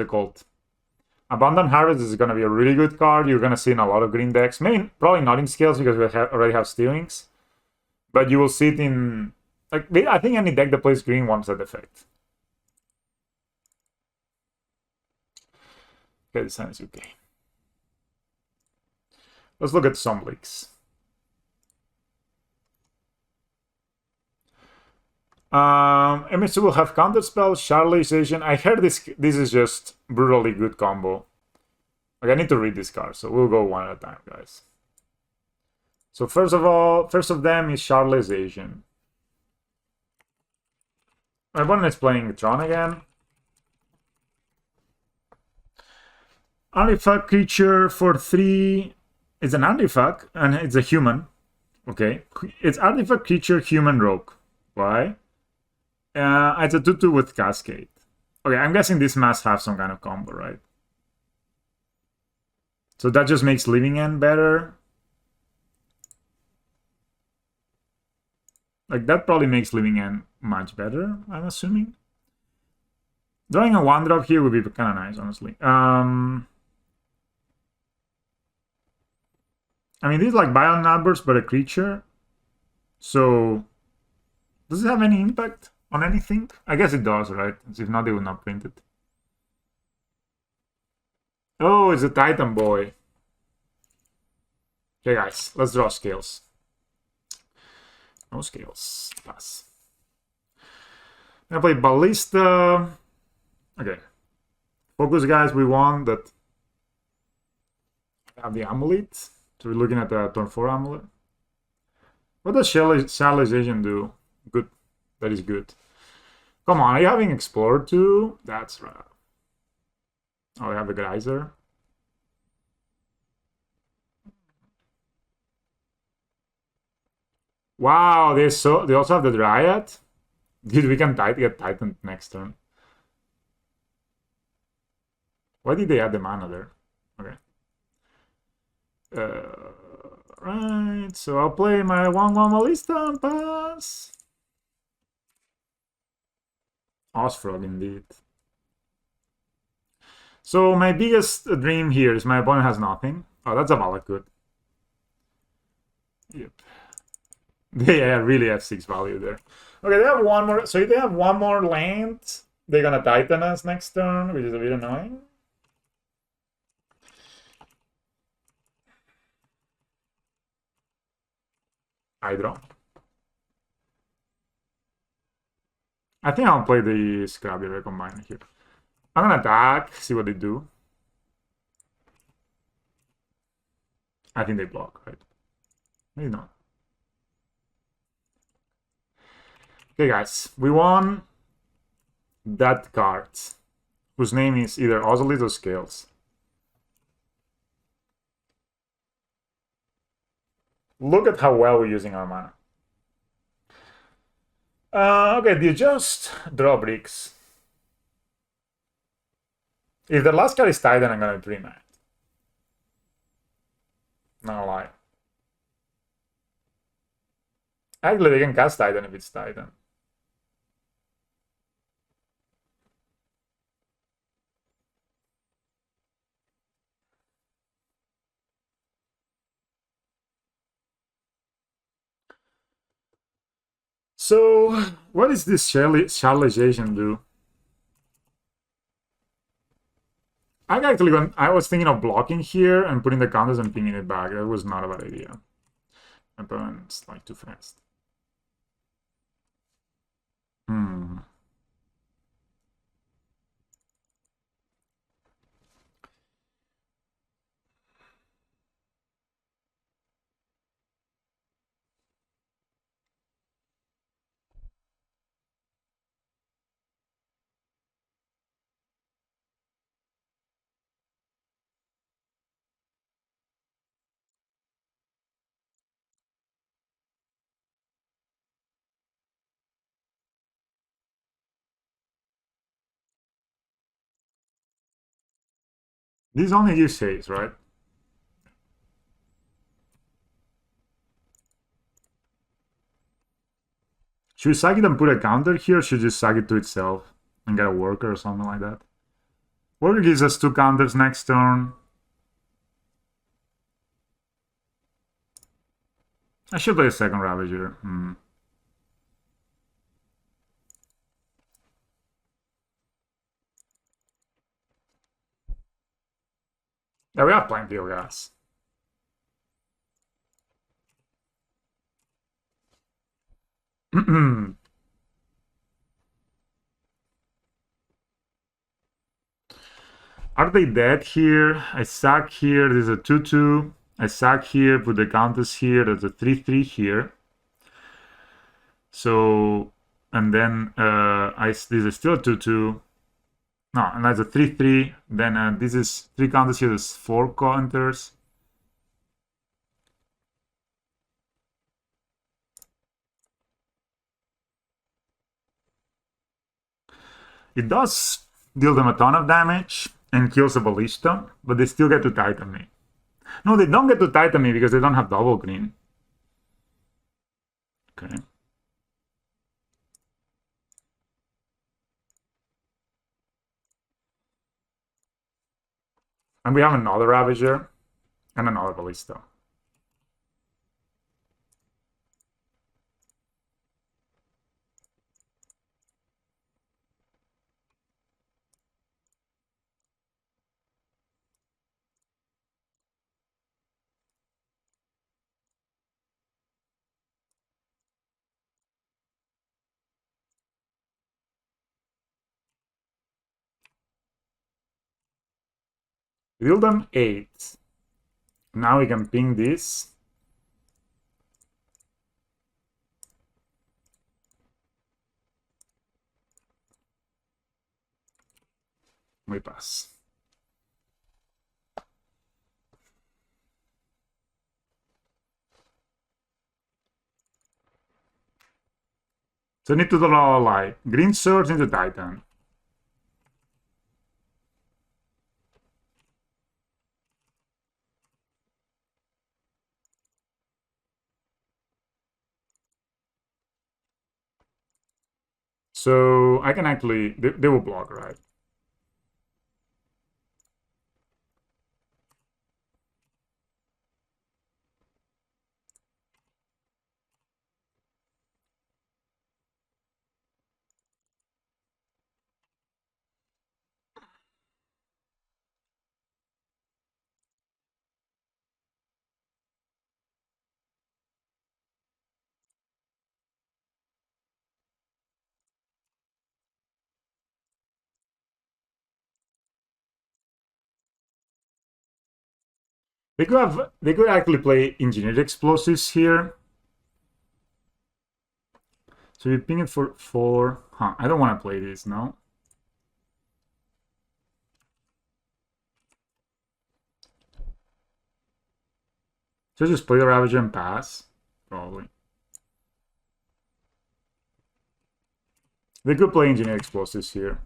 cult Abundant Harvest is gonna be a really good card. You're gonna see in a lot of green decks. Maybe probably not in scales because we already have Stealings, but you will see it in like I think any deck that plays green wants that effect. Okay, this time is okay. Let's look at some leaks. MSU will have counterspell, Charlization. I heard this is just brutally good combo. Like, I need to read this card, so we'll go one at a time, guys. So first of them is Charlization. My opponent is playing Tron again. Artifact creature for 3. It's an artifact, and it's a human. Okay. It's artifact creature human rogue. Why? It's a 2/2 with Cascade. Okay, I'm guessing this must have some kind of combo, right? So that just makes Living End better. Like, that probably makes Living End much better, I'm assuming. Drawing a 1-drop here would be kind of nice, honestly. I mean, this is like Bion Outburst, but a creature. So, does it have any impact on anything? I guess it does, right? If not, they would not print it. Oh, it's a Titan boy. Okay, guys, let's draw scales. No scales. Pass. I'm gonna play Ballista. Okay. Focus, guys. We want that. I have the amulet. So we're looking at the turn 4 amulet. What does Shallization do? Good. That is good. Come on, are you having Explorer too? That's right. Oh, we have the Geyser. Wow, they also have the Dryad. Dude, we can get Titan next turn. Why did they add the mana there? Okay. Right, so I'll play my 1/1 Ballista and pass. Osfrog, indeed. So my biggest dream here is my opponent has nothing. Oh, that's a Valakut. Yep. They really have 6 value there. Okay, they have one more. So if they have one more land, they're gonna Titan us next turn, which is a bit annoying. I draw. I think I'll play the Scrabby Recombine here. I'm gonna attack, see what they do. I think they block, right? Maybe not. Okay, guys, we won that card, whose name is either Ozolit or Scales. Look at how well we're using our mana. Okay, they just draw bricks. If the last card is Titan, I'm gonna be pretty mad. Not gonna lie. Actually, they can cast Titan if it's Titan. So, what is this Charlization do? I was thinking of blocking here and putting the counters and pinging it back. That was not a bad idea. My opponent's like too fast. Hmm. This only gives saves, right? Should we sack it and put a counter here, or should we just sack it to itself and get a worker or something like that? Worker gives us 2 counters next turn. I should play a second Ravager. Yeah, we have plenty of gas. Are they dead here? I sack here. There's a 2-2. I sack here, put the counters here. There's a 3-3 here. So, and then this is still a 2-2. No, and that's a 3-3. Then this is 3 counters here. There's 4 counters. It does deal them a ton of damage and kills a ballista, but they still get to Titan me. No, they don't get to Titan me because they don't have double green. Okay. And we have another Ravager and another ballista. We deal them 8. Now we can ping this. We pass. So I need to draw like green surge into Titan. So I can actually, they will block, right? They could actually play engineered explosives here. So you ping it for 4. Huh, I don't want to play this, no? So just play the Ravager and pass? Probably. They could play engineered explosives here.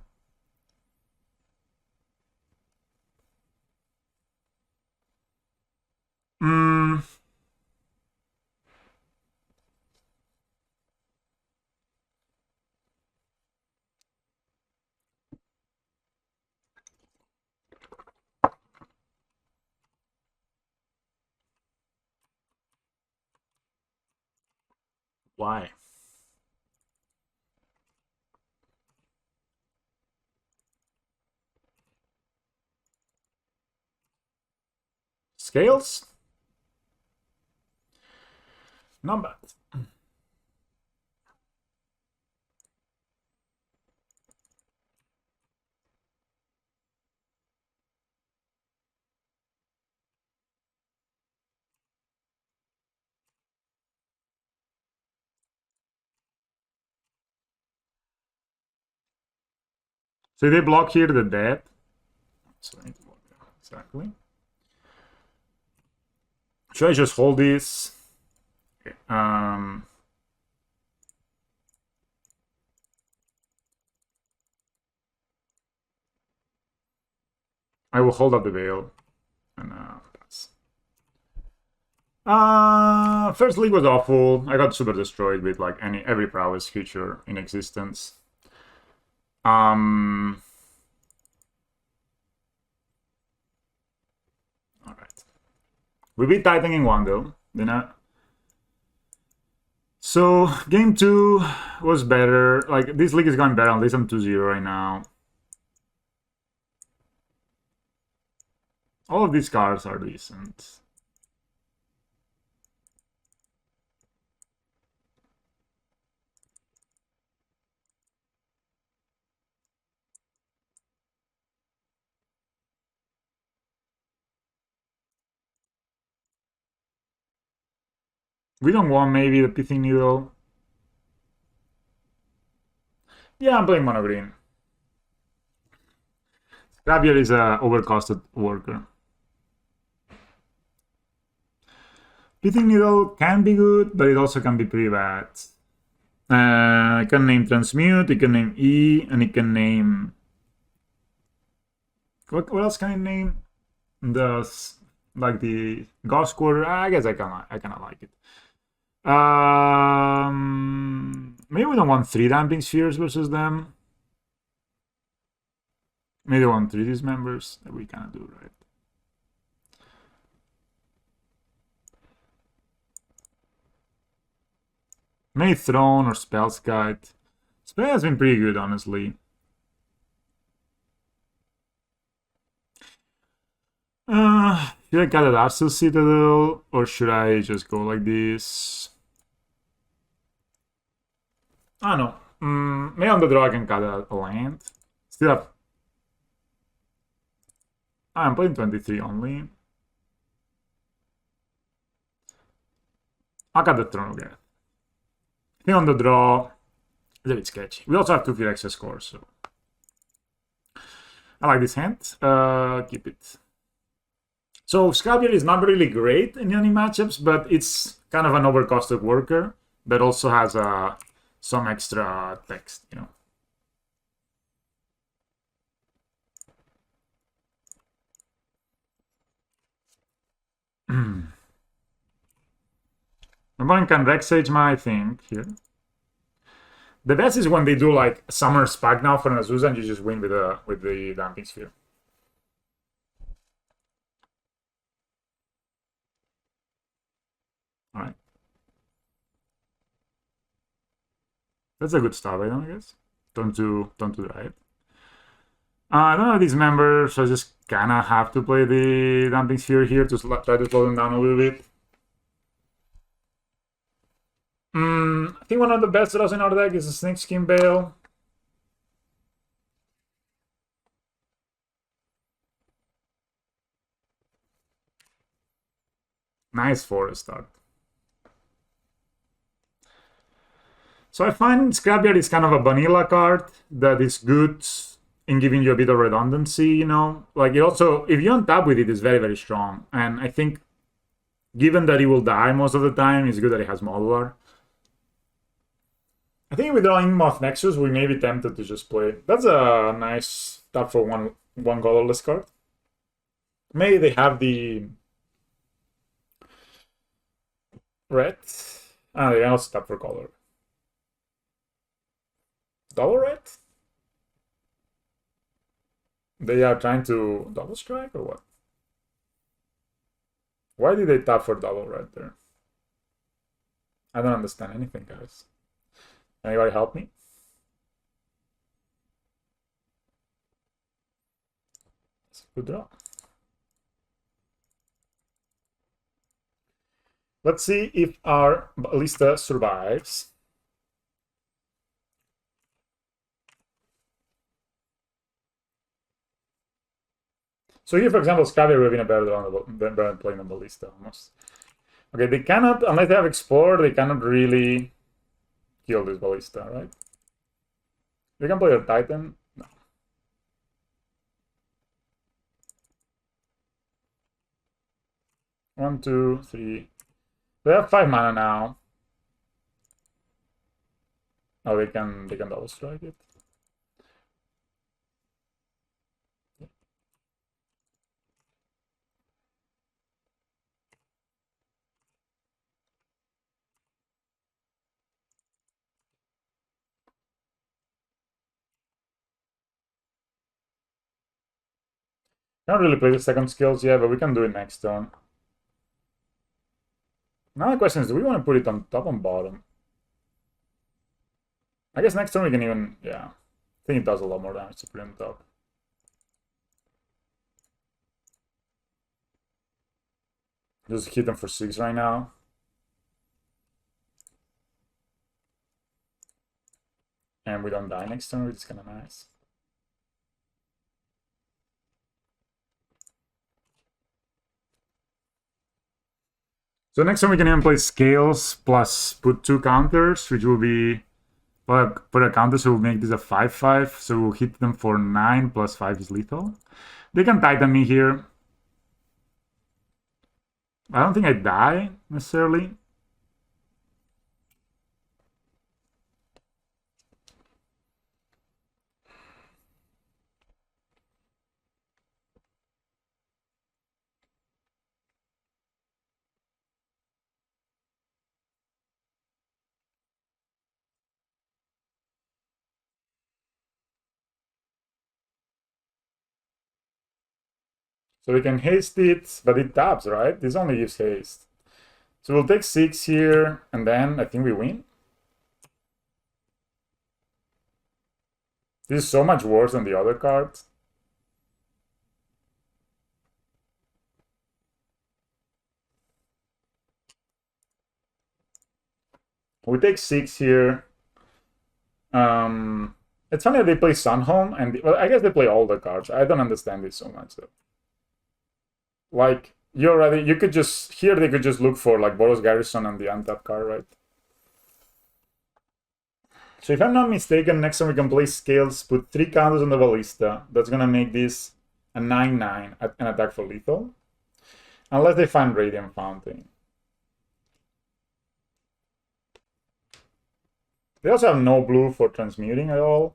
Why? Scales? Not bad. So they block here the dead. So I need to block that. Exactly. Should I just hold this? Okay. I will hold up the veil and pass. First league was awful. I got super destroyed with like every prowess creature in existence. All right. We beat Titan in 1 though. So game 2 was better. Like this league is going better. At least I'm 2-0 right now. All of these cards are decent. We don't want maybe the pithing needle. Yeah, I'm playing mono green. Gravier is a overcosted worker. Pithing needle can be good, but it also can be pretty bad. I can name transmute, it can name E, and it can name... What else can I name? Like the Gauss Quarter. I guess I kind of like it. Maybe we don't want 3 damping spheres versus them. Maybe we want 3 dismembers that we kind of do, right? Maybe Throne or Spell's Guide. Spell has been pretty good, honestly. Should I cut at Arcel Citadel or should I just go like this? I don't know. Maybe on the draw I can cut a land. Still have... I'm playing 23 only. I'll cut the Throne again. I think on the draw it's a bit sketchy. We also have 2 Phyrexian scores, so... I like this hand. Keep it. So Scabier is not really great in any matchups, but it's kind of an overcosted worker that also has some extra text, you know. One can Rexage my thing here. The best is when they do like Summer Spag now for an Azusa and you just win with the Damping Sphere. Alright. That's a good start, right? I guess. Don't do that. I don't know these members, so I just kinda have to play the Damping Sphere here to try to slow them down a little bit. I think one of the best draws in our deck is the Snakeskin Bale. Nice forest art. So I find Scrapyard is kind of a vanilla card that is good in giving you a bit of redundancy, you know? Like, it also, if you untap with it, it's very, very strong. And I think, given that it will die most of the time, it's good that it has modular. I think if we draw in Moth Nexus, we may be tempted to just play. That's a nice tap for one colorless card. Maybe they have the red. Ah, they can also tap for color. Double red? They are trying to double strike or what? Why did they tap for double red there? I don't understand anything, guys. Anybody help me? It's a good draw. Let's see if our ballista survives. So here, for example, Scavia would have been a better than playing the ballista almost. Okay, they cannot, unless they have explored, they cannot really kill this ballista, right? They can play a Titan. No. One, two, three. They have 5 mana now. Oh, they can double strike it. Can't really play the second skills yet, but we can do it next turn. Now the question is, do we want to put it on top and bottom? I guess next turn we can even, yeah. I think it does a lot more damage to put it on top. Just hit them for 6 right now. And we don't die next turn, which is kind of nice. So next time we can even play scales plus put 2 counters, which will be put a counter, so we'll make this a 5/5. So we'll hit them for 9 plus 5 is lethal. They can Titan me here. I don't think I die necessarily. So we can haste it, but it taps, right? This only gives haste. So we'll take 6 here, and then I think we win. This is so much worse than the other cards. We take 6 here. It's funny that they play Sunhome, and well, I guess they play all the cards. I don't understand this so much though. Like you could just here they could just look for like Boros Garrison and the untap card, right? So if I'm not mistaken, next time we can play scales, put 3 counters on the ballista. That's gonna make this a 9/9 an attack for lethal, unless they find Radiant Fountain. They also have no blue for transmuting at all.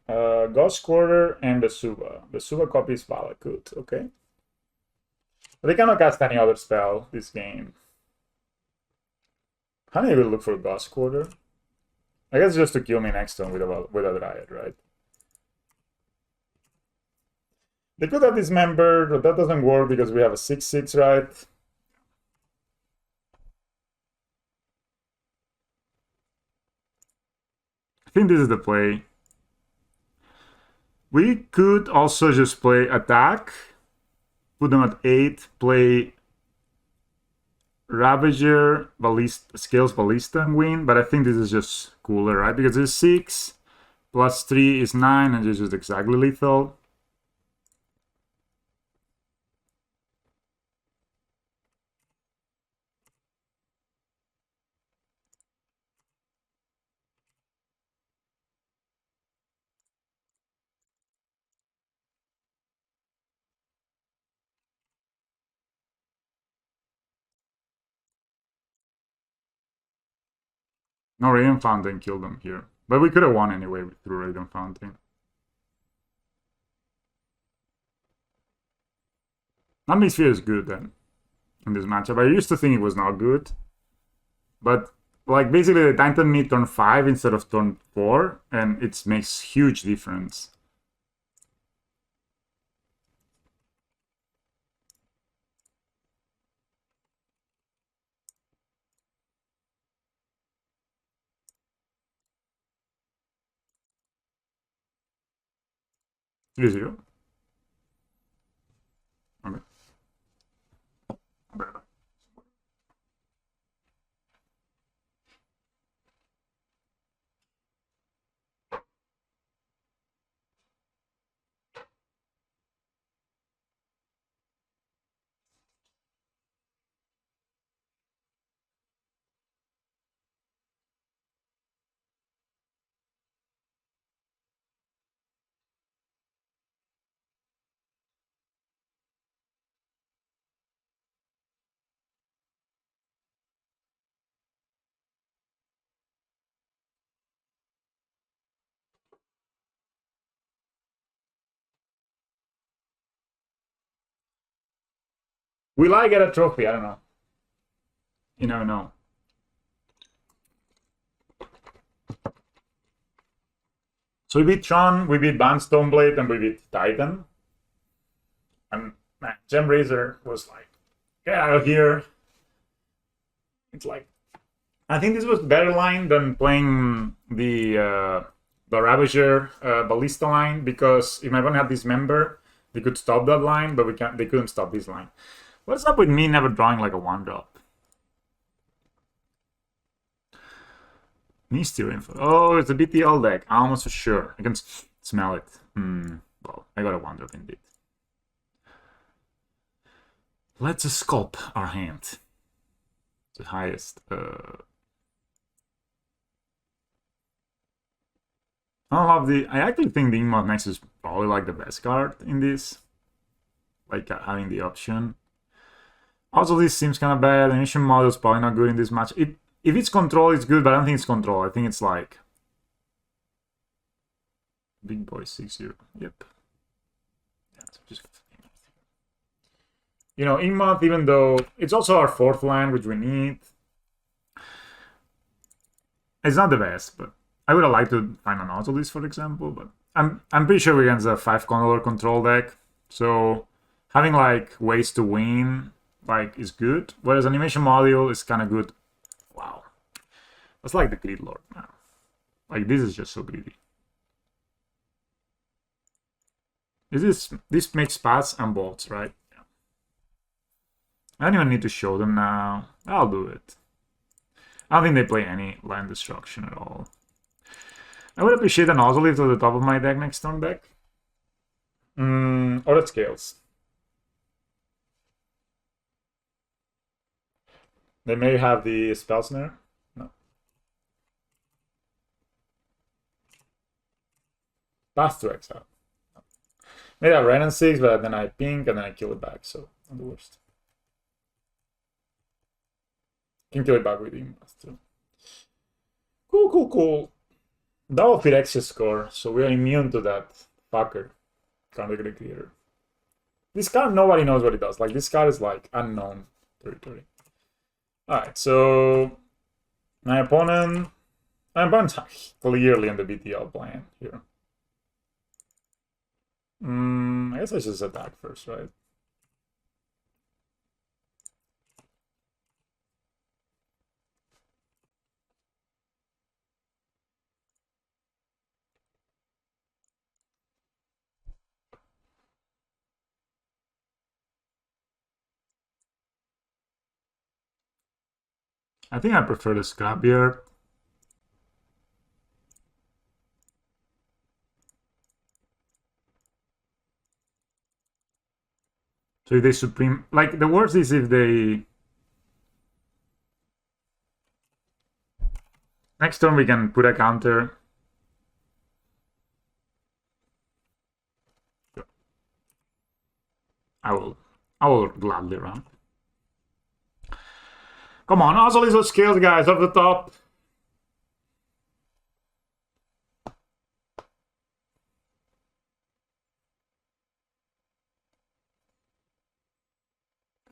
Ghost Quarter and Vesuva. Vesuva copies Valakut, okay. But they cannot cast any other spell this game. How many will look for Ghost Quarter? I guess just to kill me next turn with a Dryad, right? They could have dismembered, but that doesn't work because we have a 6/6, right? I think this is the play. We could also just play attack, put them at 8, play Ravager, Scales Ballista and win, but I think this is just cooler, right? Because it's 6, plus 3 is 9, and it's just exactly lethal. No, Radiant Fountain killed them here. But we could have won anyway through Radiant Fountain. Atmosphere is good then in this matchup. I used to think it was not good. But like basically the Titan me turn 5 instead of turn 4, and it makes huge difference. Three zero. Okay. Will I get a trophy? I don't know. You never know. So we beat Tron, we beat Band Stoneblade, and we beat Titan. And man, Gem Razor was like, get out of here. It's like, I think this was better line than playing the Ravager Ballista line, because if my opponent had dismember, they could stop that line, but they couldn't stop this line. What's up with me never drawing like a 1-drop? Mystery info. Oh, it's a BTL deck. Almost for sure. I can smell it. Well, I got a 1-drop indeed. Let's sculpt our hand. The highest. I don't love the. I actually think the Ingmod Next is probably like the best card in this. Like having the option. Also, this seems kind of bad. Animation model is probably not good in this match. If it's control, it's good, but I don't think it's control. I think it's like Big Boy 6-0. Yep. Yeah, just you know, Ingmod, even though it's also our 4th land, which we need, it's not the best. But I would have liked to find an Autolist, for example. But I'm pretty sure we're against a 5-color control deck, so having like ways to win like is good. Whereas animation module is kind of good. Wow, that's like the Greed Lord now. Like this is just so greedy. This makes paths and bolts, right? Yeah. I don't even need to show them now. I'll do it. I don't think they play any land destruction at all. I would appreciate an Ozolith at the top of my deck next turn deck. Or at scales. They may have the spell snare. No. Path to exile. No. Maybe I have red and 6, but then I pink and then I kill it back, so not the worst. Can kill it back with him too. Cool. That will Phyrexia score, so we are immune to that fucker. Can't get a creator. This card, nobody knows what it does. Like, this card is like unknown territory. Alright, so my opponent's clearly in the BTL plan here. I guess I should just attack first, right? I think I prefer the Scrapyard. So if they supreme, like the worst is if they next turn we can put a counter. I will gladly run. Come on, Ozolith scales, guys, off the top.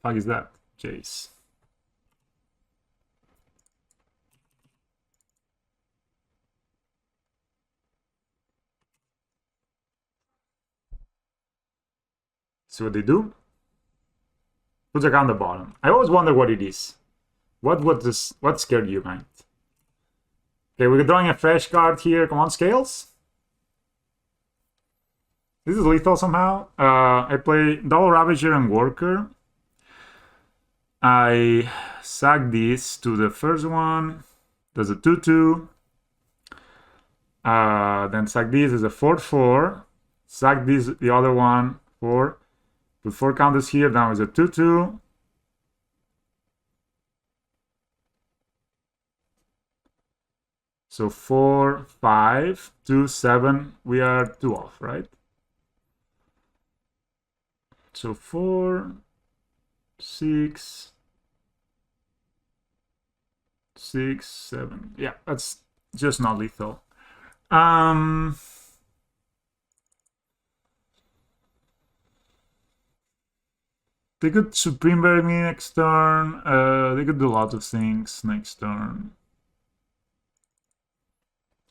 Fuck is that? Jace. See what they do? Put the guy on the bottom. I always wonder what it is. What scared you, man? Okay, we're drawing a fresh card here. Come on, Scales. This is lethal somehow. I play Double Ravager and Worker. I sack this to the first one. There's a 2/2. Then sack this as a 4/4. Sack this, the other one, 4. Put 4 counters here. Now is a 2/2. So 4, 5, 2, 7. We are 2 off, right? So 4, 6, 6, 7. Yeah, that's just not lethal. They could Supreme Berry me next turn. They could do lots of things next turn.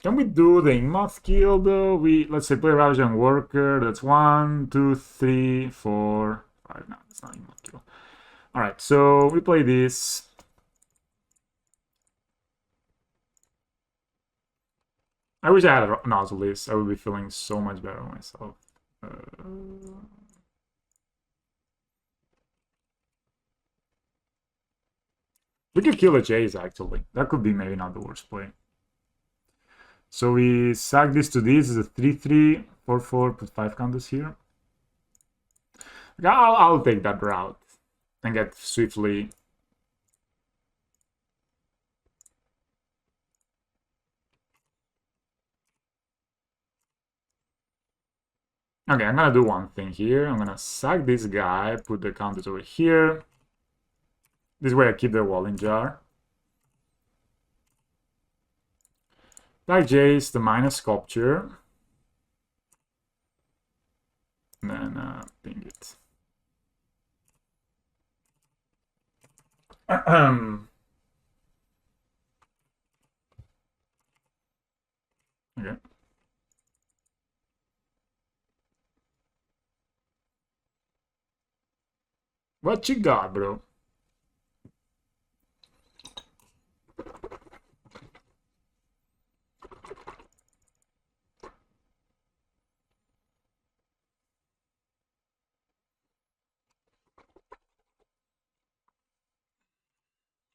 Can we do the Ingmoth kill though? Let's say play Ravager and Worker. That's 1, 2, 3, 4, 5. No, that's not Ingmoth kill. Alright, so we play this. I wish I had a nozzle list. I would be feeling so much better myself. We could kill a Jace actually. That could be maybe not the worst play. So we sack this to this. Is a 3/3, 4/4. Put 5 counters here. I'll take that route and get swiftly. Okay, I'm gonna do one thing here. I'm gonna sack this guy, put the counters over here. This way I keep the wall in jar. Black Jace, the minus sculpture. And then ping it. Okay. What you got, bro?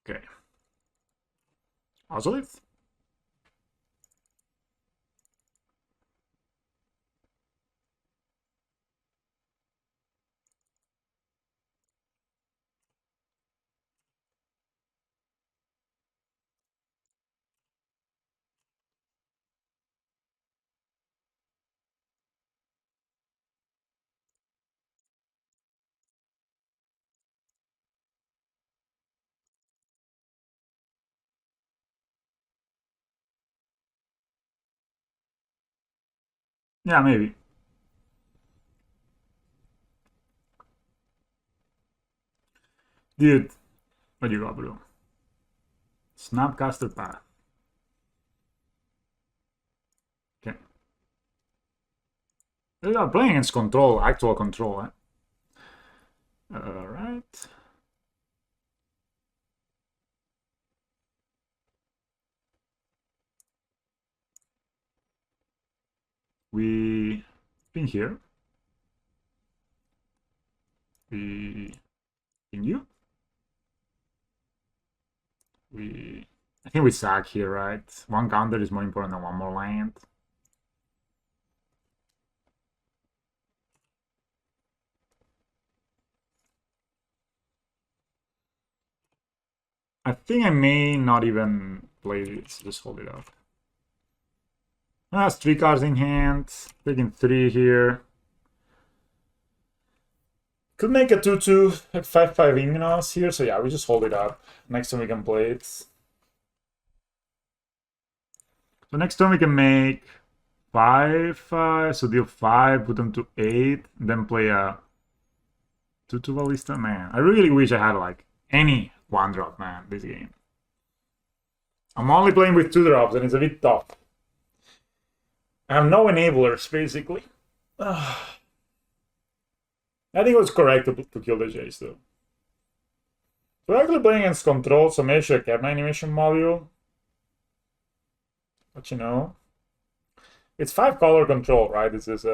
Okay. Ozolith? Yeah, maybe. Dude, what you got, bro? Snapcaster Path. Okay. They are playing against control, actual control, eh? Alright. We ping here. We ping you. I think we sack here, right? One counter is more important than one more land. I think I may not even play this, just hold it up. That's 3 cards in hand, taking 3 here. Could make a 2/2, like 5/5 Immunos here, so yeah, we just hold it up. Next time we can play it. So next turn we can make 5/5, so deal 5, put them to 8, then play a 2-2 ballista, man. I really wish I had like any 1-drop, man, this game. I'm only playing with 2-drops and it's a bit tough. I have no enablers, basically. I think it was correct to kill the Jace, though. So actually playing against control, so maybe I should have kept my animation module. But you know, it's 5-color control, right? This is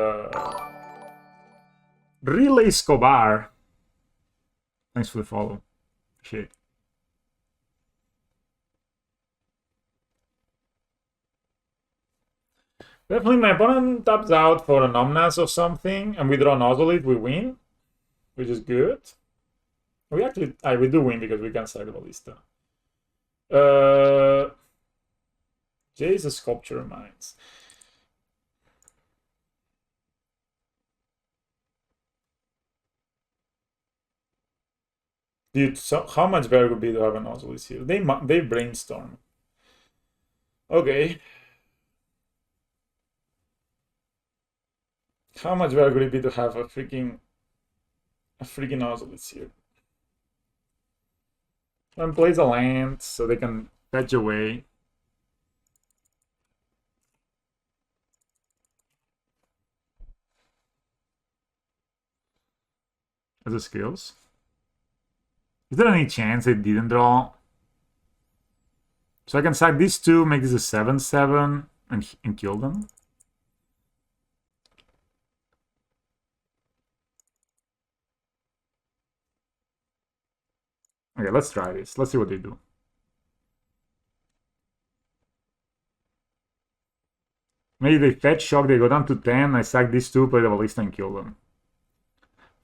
Relay Escobar. Thanks for the follow. Appreciate it. Definitely, my opponent taps out for an Omnas or something, and we draw Nozolith, we win, which is good. We actually, we do win because we can sack the Ballista. Jace a Sculpture Mines. Dude, so how much better would it be to have an Nozolith here? They brainstorm. Okay. How much better would it be to have a freaking Nozolith here? And plays a land so they can fetch away. As a skills. Is there any chance they didn't draw? So I can sack these two, make this a 7/7, and kill them. Okay, let's try this. Let's see what they do. Maybe they fetch shock, they go down to 10, I sack these two, play the Ballista and kill them.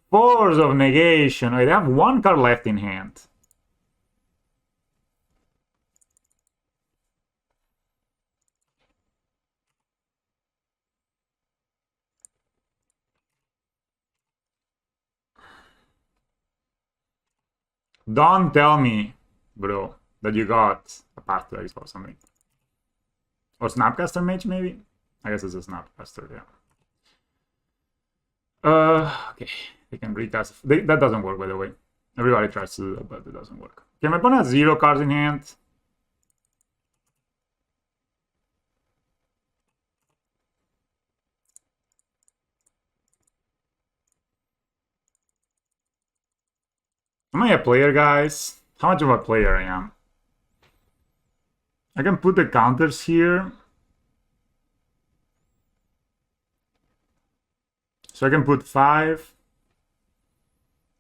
Force of Negation. I have 1 card left in hand. Don't tell me, bro, that you got a Path to Exile or something. Or Snapcaster Mage, maybe? I guess it's a Snapcaster, yeah. Okay. They can recast. That doesn't work, by the way. Everybody tries to do that, but it doesn't work. Okay, my opponent has 0 cards in hand. Am I a player, guys? How much of a player I am? I can put the counters here. So I can put 5.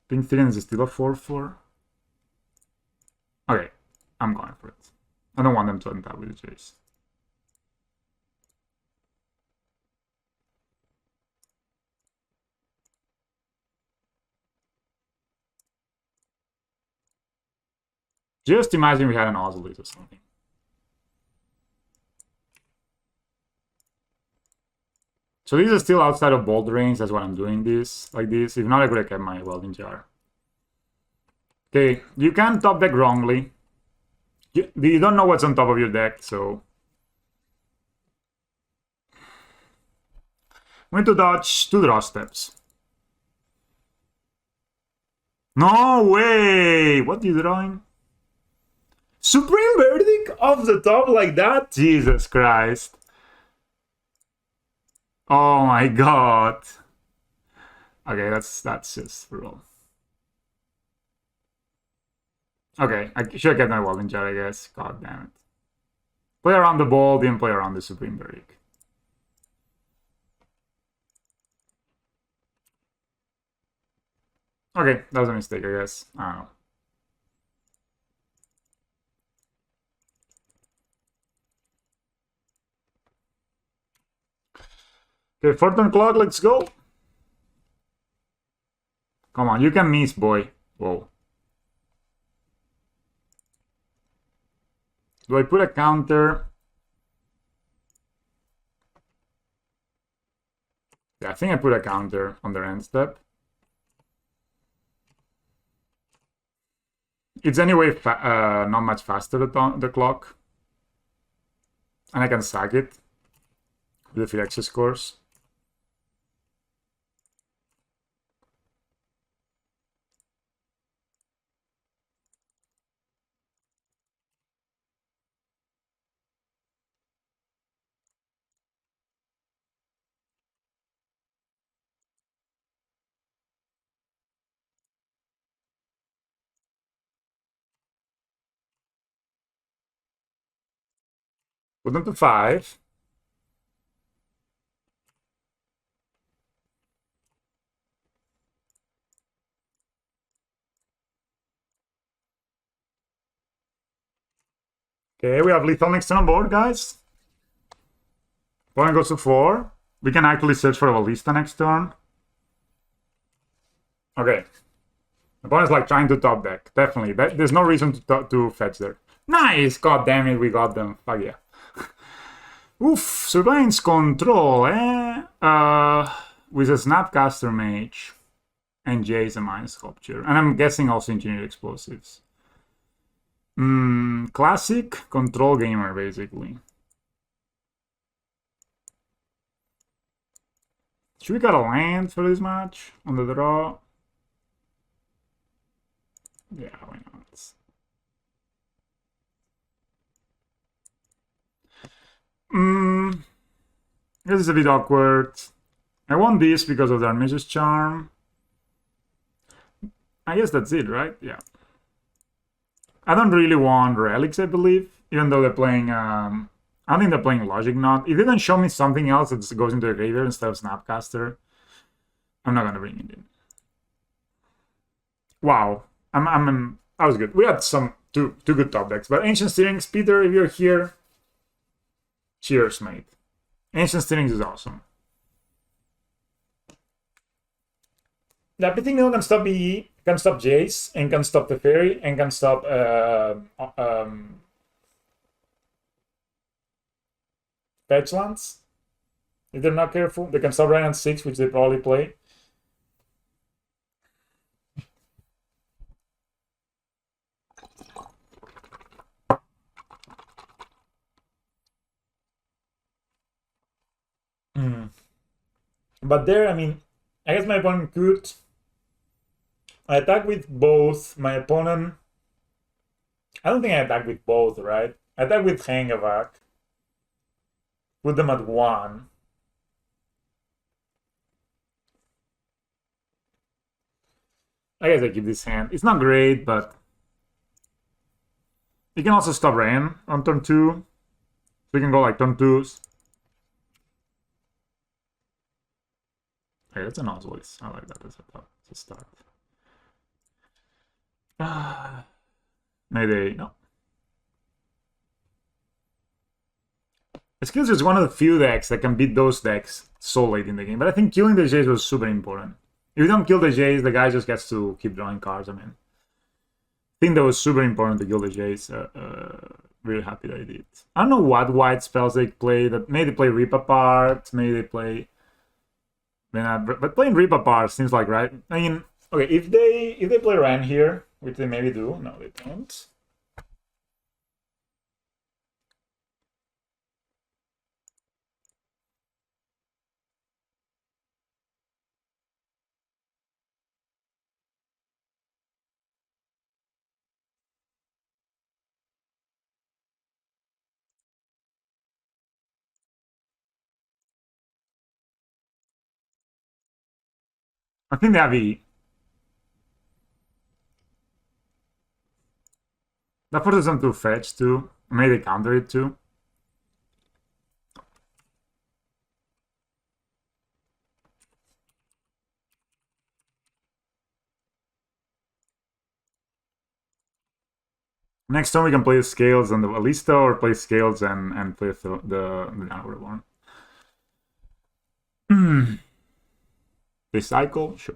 Pink 3 is still a 4/4. Okay, I'm going for it. I don't want them to untap with the Jace. Just imagine we had an Ozolith or something. So these are still outside of bold range, that's why I'm doing this, like this. If not, I could have kept my welding jar. Okay, you can top deck wrongly. You don't know what's on top of your deck, so... I'm going to dodge 2 draw steps. No way! What are you drawing? Supreme Verdict off the top like that? Jesus Christ. Oh my god. Okay, that's just real. Okay, I should have kept my welding jar, I guess. God damn it. Play around the ball, didn't play around the Supreme Verdict. Okay, that was a mistake, I guess. I don't know. Okay, Fortune Clock, let's go. Come on, you can miss, boy. Whoa. Do I put a counter? Yeah, I think I put a counter on their end step. It's anyway not much faster, the clock. And I can sack it with the Phyrexia scores. Put them to 5. Okay, we have lethal next turn on board, guys. Opponent goes to 4. We can actually search for a ballista next turn. Okay. Opponent's like trying to top deck. Definitely. There's no reason to fetch there. Nice! God damn it, we got them. Fuck yeah. Oof, Surveillance Control, eh? With a Snapcaster Mage. And Jace a Mine Sculpture. And I'm guessing also Engineered Explosives. Classic control gamer, basically. Should we got a land for this match on the draw? Yeah, why not? This is a bit awkward. I want this because of the Armistice Charm. I guess that's it, right? Yeah. I don't really want Relics, I believe, even though they're playing... I don't think they're playing Logic Knot. If they don't show me something else that goes into the graveyard instead of Snapcaster, I'm not gonna bring it in. Wow. That was good. We had two good top decks. But Ancient Steerings, Peter, if you're here, cheers, mate. Ancient Steerings is awesome. The Pithing Needle can stop EE, can stop Jace, and can stop the Fairy, and can stop Fetchlands. If they're not careful, they can stop right on 6, which they probably play. But there, I mean, I guess my opponent could. I attack with both. My opponent... I don't think I attack with both, right? I attack with Hangavac. Put them at 1. I guess I keep this hand. It's not great, but... You can also stop Rain on turn 2. So you can go like turn 2s. Okay, that's a nice voice. I like that as a start. Mayday, no. Skills is one of the few decks that can beat those decks so late in the game. But I think killing the Jace was super important. If you don't kill the Jace, the guy just gets to keep drawing cards. I mean, I think that was super important to kill the Jace. Really happy that I did. I don't know what white spells they play. That maybe they play Rip Apart. Maybe they play... but playing Rip Apart seems like right. I mean, okay, if they play Ran here, which they maybe do. No, they don't. I think they have E. That forces them to fetch too. Maybe they counter it too. Next time we can play Scales and the Ballista, or play Scales and play the Downward one. Recycle? Sure.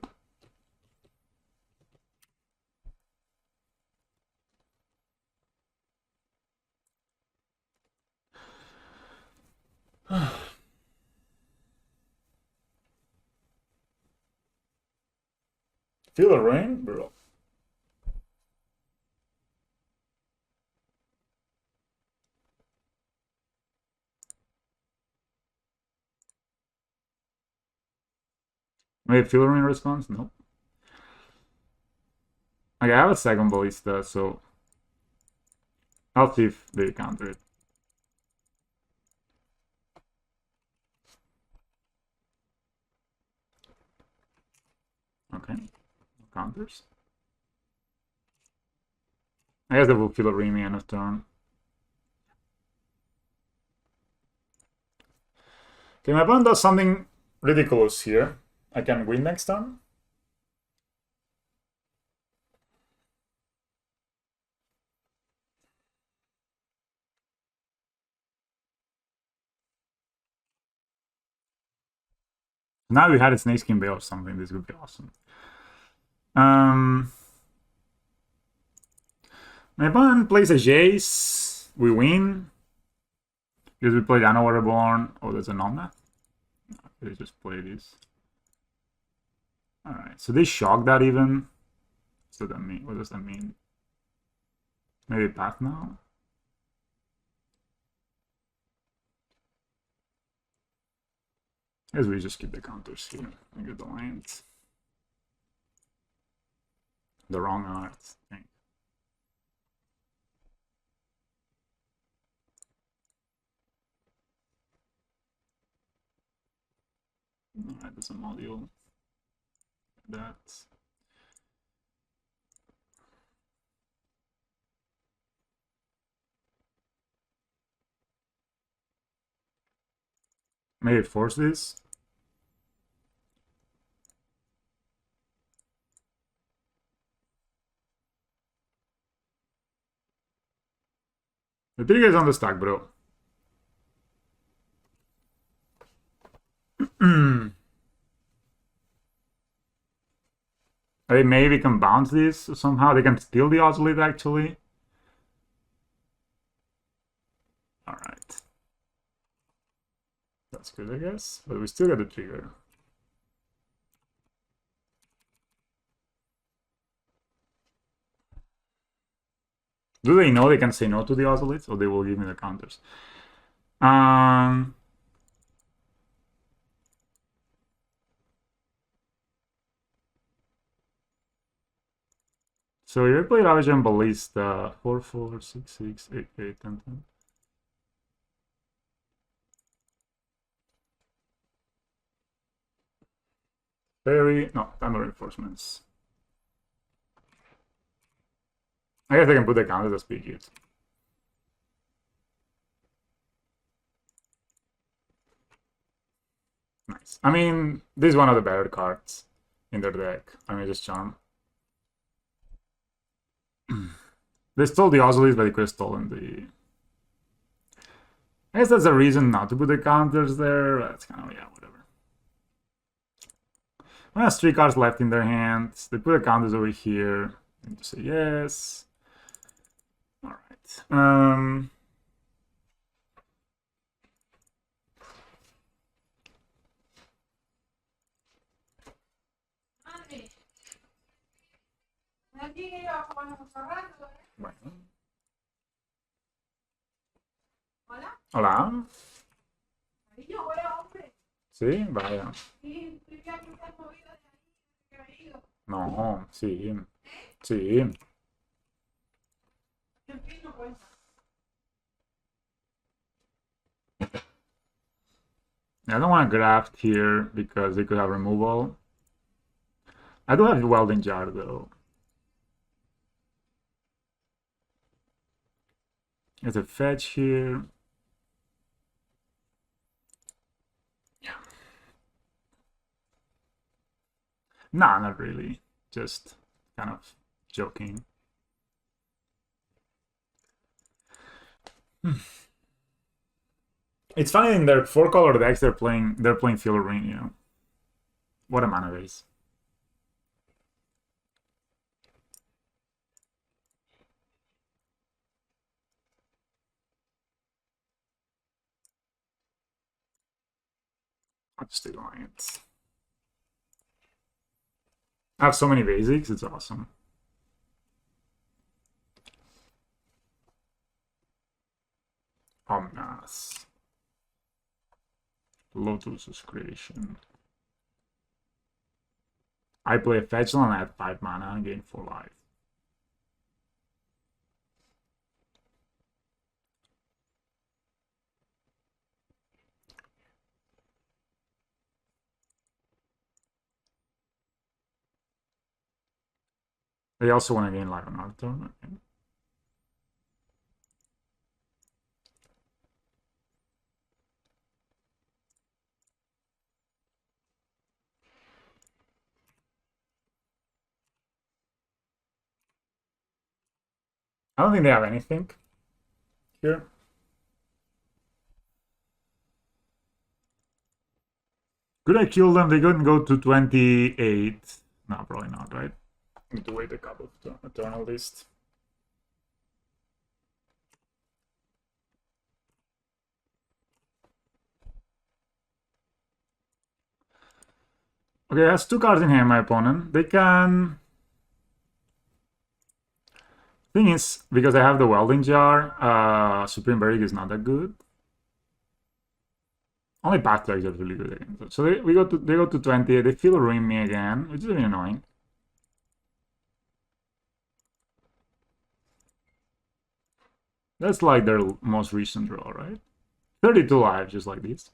Feel the rain, bro. Wait, feel the rain response? No. Okay, I have a second Ballista, so I'll see if they counter it. Okay, counters. I guess they will feel a Remy end of turn. Okay, my opponent does something ridiculous here. I can win next turn. Now we had a snakeskin bay or something. This would be awesome. My opponent plays a Jace. We win. Because we played Waterborn. Oh, there's an Omna. They just play this. Alright, so they shock that even. So that mean, what does that mean? Maybe path now? I guess we just keep the counters here and get the lands. The wrong art, I think. Alright, there's a module. That. Maybe force this. The trigger is on the stack, bro. They maybe can bounce this somehow. They can steal the obsolete actually. Alright. That's good, I guess. But we still got the trigger. Do they know they can say no to the oscillates, or they will give me the counters? So if I play Ravage and Ballista, 4, 4, 6, 6, 8, 8, 10, 10. Fairy, no, Thunder Reinforcements. I guess I can put the counters as big hits. Nice. I mean, this is one of the better cards in their deck. I mean, just Charm. They stole the Oscillates, but they could have stolen the... I guess that's a reason not to put the counters there. That's kind of, yeah, whatever. One has 3 cards left in their hands. They put the counters over here. And to say yes. Alright. Bueno. Hola. Sí, vaya. No, sí. Sí. I don't want to graft here because they could have removal. I do have Welding Jar though. There's a fetch here. Yeah. Nah, not really. Just kind of joking. It's funny in their 4-color decks they're playing Filler Ring, you know. What a mana base. I'll just do Alliance. I have so many basics, it's awesome. Omnas. Lotus's Creation. I play a fetch land, I add 5 mana and gain 4 life. They also want to gain life on our turn. Okay. I don't think they have anything here. Could I kill them? They couldn't go to 28. No, probably not, right? Need to wait a couple of turn at least. Okay, has 2 cards in hand, my opponent. They can... Thing is, because I have the welding jar, Supreme Verdict is not that good. Only Path Track is really good against. So they go to 20. They feel ruin me again, which is really annoying. That's like their most recent draw, right? 32 lives, just like this.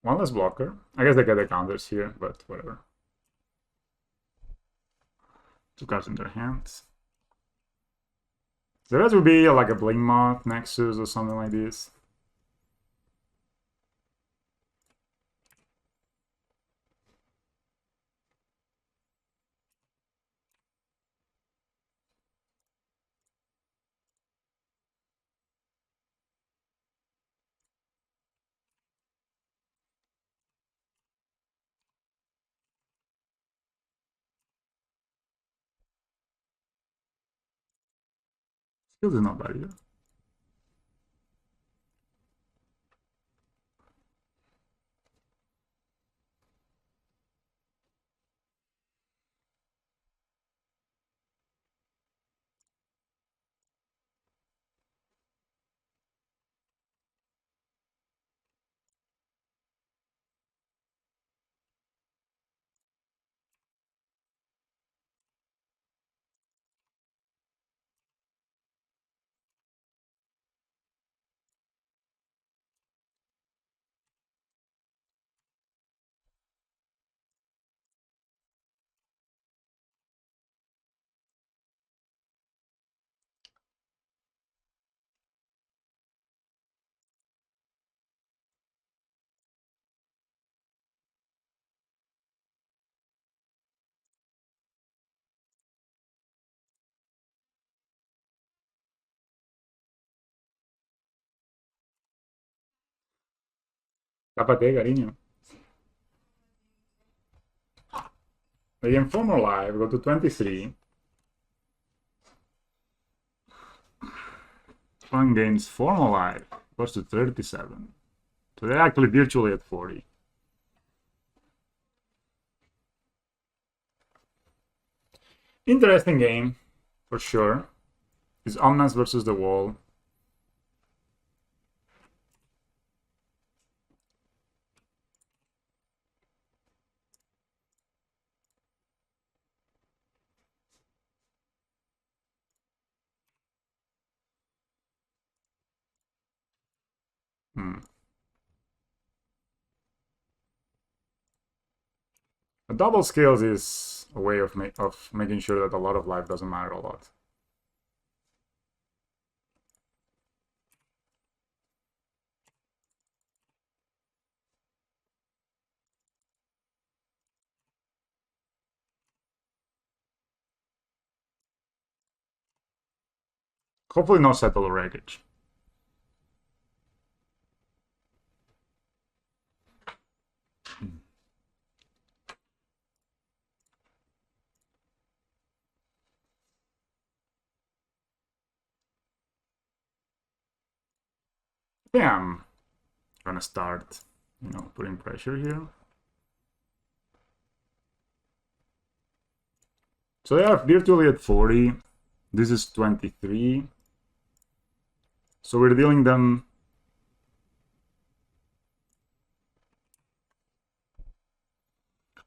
One less blocker. I guess they get the counters here, but whatever. 2 cards in their hands. The rest would be like a Blink Moth, Nexus, or something like this. Skills is not bad either. Tápate, cariño. They gain 4 more life, go to 23. One gains 4 more life, goes to 37. So they're actually virtually at 40. Interesting game, for sure. It's Omnas versus the Wall. A double skills is a way of making sure that a lot of life doesn't matter a lot. Hopefully no settle wreckage. Yeah, I'm gonna start, putting pressure here. So they are virtually at 40. This is 23. So we're dealing them...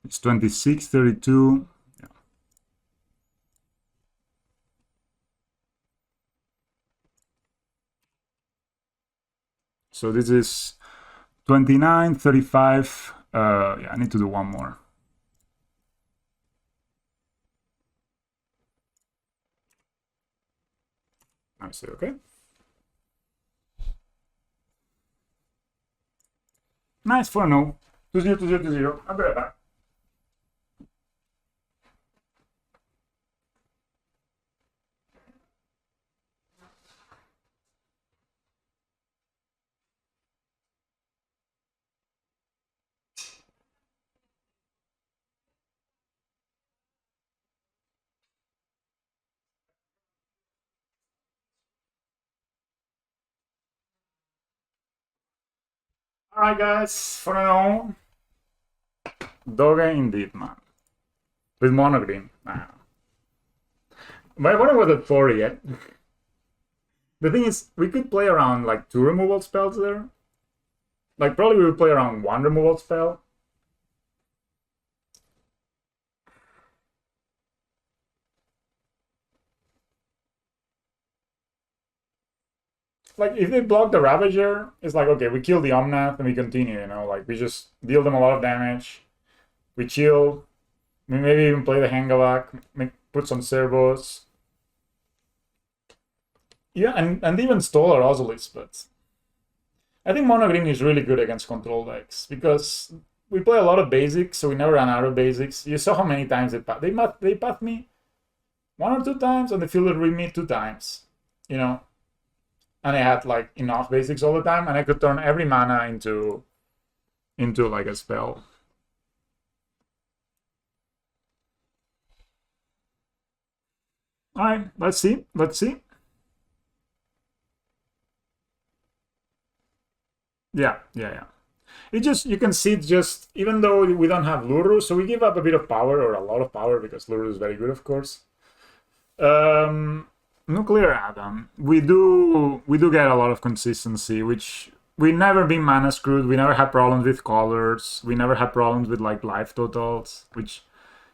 It's 26, 32. Yeah. So this is 29, 35, Yeah, I need to do one more. I see, okay. Nice for no. 2-0, 2-0, 2-0. I'll be right back. Alright guys, for now, Doge indeed, man. With MonoG. My opponent was at 4 yet. The thing is, we could play around like 2 removal spells there. Like probably we would play around 1 removal spell. Like if they block the Ravager, it's like okay, we kill the Omnath and we continue, you know, like we just deal them a lot of damage. We chill. We maybe even play the Hangalak, put some servos. Yeah, and even stall our Ozolis, but I think Mono Green is really good against control decks because we play a lot of basics, so we never run out of basics. You saw how many times they path me 1 or 2 times, and they fielded with me 2 times, you know. And I had like enough basics all the time, and I could turn every mana into like a spell. All right, let's see. Yeah. It just, you can see it just, even though we don't have Lurrus, so we give up a bit of power, or a lot of power, because Lurrus is very good, of course. Nuclear Atom. We do get a lot of consistency, which we never been mana screwed. We never had problems with colors. We never had problems with like life totals, which,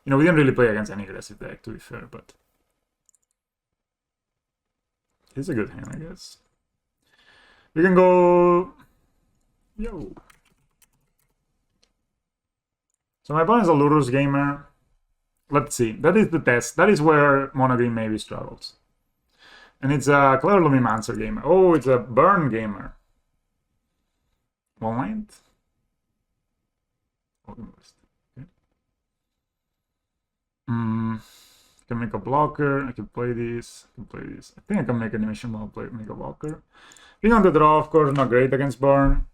you know, we didn't really play against any aggressive deck, to be fair, but it's a good hand, I guess. We can go. Yo. So my opponent is a Lurrus gamer. Let's see. That is the test. That is where MonoG maybe struggles. And it's a Clever Lumimancer gamer. Oh, it's a Burn gamer. One land? Okay. I can make a blocker. I can play this. I think I can make an animation while make a blocker. Being on the draw, of course, not great against Burn.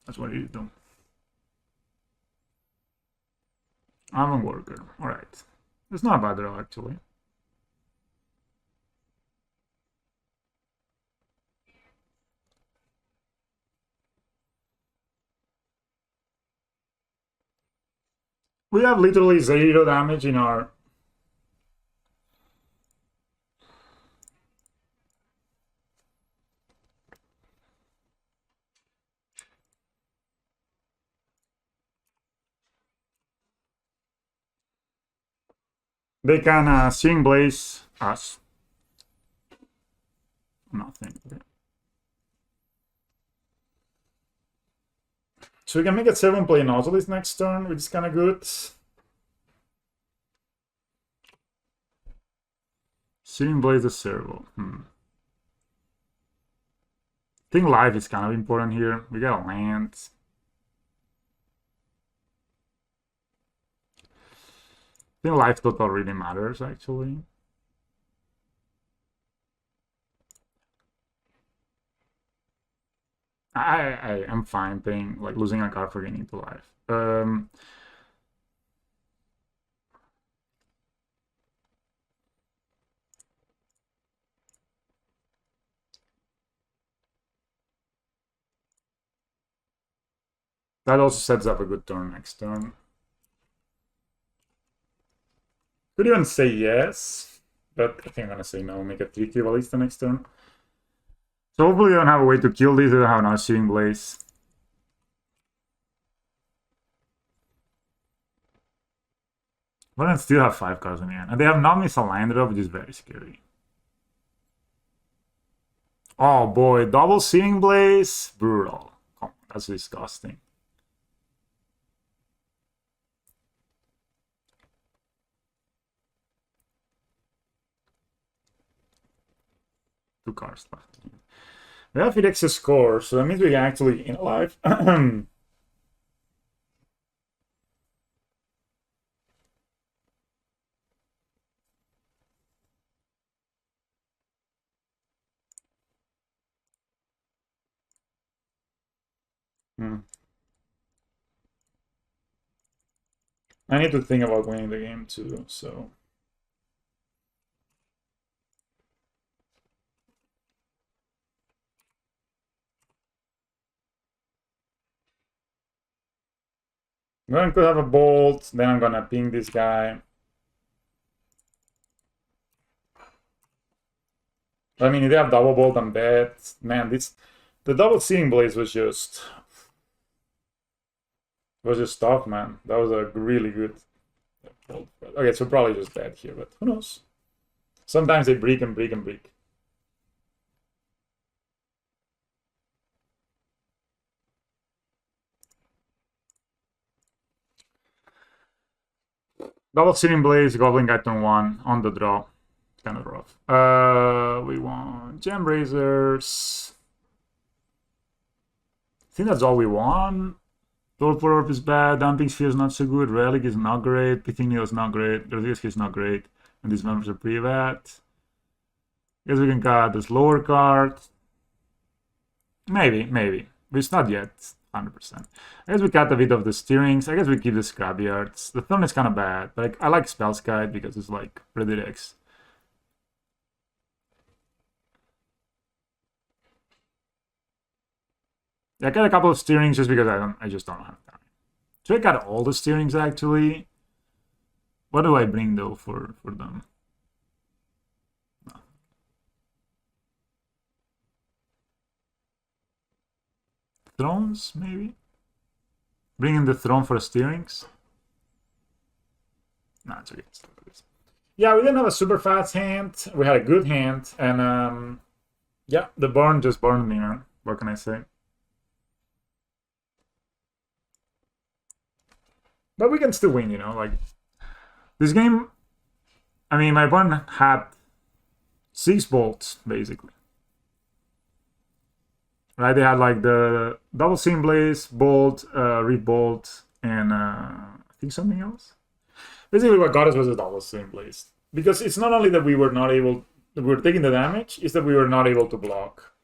That's what you do. Avant Worker. Alright. It's not a bad draw, actually. We have literally 0 damage in our... They can Searing Blaze us. Nothing. Okay. So we can make it 7 play Nautilus next turn, which is kind of good. Searing Blaze the servo. I think life is kind of important here. We got a land. I think life total really matters, actually. I am fine paying, like, losing a card for gaining 2 life. That also sets up a good turn next turn. Could even say yes, but I think I'm gonna say no, make a 3 Ballista next turn. So hopefully they don't have a way to kill these, they don't have another Searing Blaze. But then still have 5 cards in the end. And they have not missed a land drop, which is very scary. Oh boy, double Searing Blaze? Brutal. Oh, That's disgusting. Two cards left. We have Fidex's score, so that means we can actually in alive. I need to think about winning the game too, so. I'm going to have a bolt, then I'm gonna ping this guy. I mean, if they have double bolt, I'm dead. Man, the double seeing blaze was just tough, man. That was a really good bolt. Okay, so probably just dead here, but who knows? Sometimes they break and break and break. Double searing blaze, goblin guy turn 1 on the draw. Kind of rough. We want gem razors. I think that's all we want. Torpor Orb is bad, Dumping Sphere is not so good, Relic is not great, Pithinio is not great, Rosiski is not great, and these members are pretty bad. Guess we can cut this lower card. Maybe. But it's not yet 100%. I guess we cut a bit of the steerings. I guess we keep the scrapyards. The thorn is kind of bad, but I like Spell's Guide because it's like redirects. I got a couple of steerings just because I just don't have time. So I got all the steerings actually. What do I bring though for them? No. Thrones maybe? Bring in the throne for steerings? No, it's okay. Yeah, we didn't have a super fast hand. We had a good hand, and yeah, the burn just burned me, man. What can I say? But we can still win, you know, like this game. I mean, my opponent had 6 bolts basically, right? They had like the double seam blaze, bolt, rebolt, and I think something else. Basically, what got us was a double seam blaze, because it's not only that we were not able, we were taking the damage, it's that we were not able to block.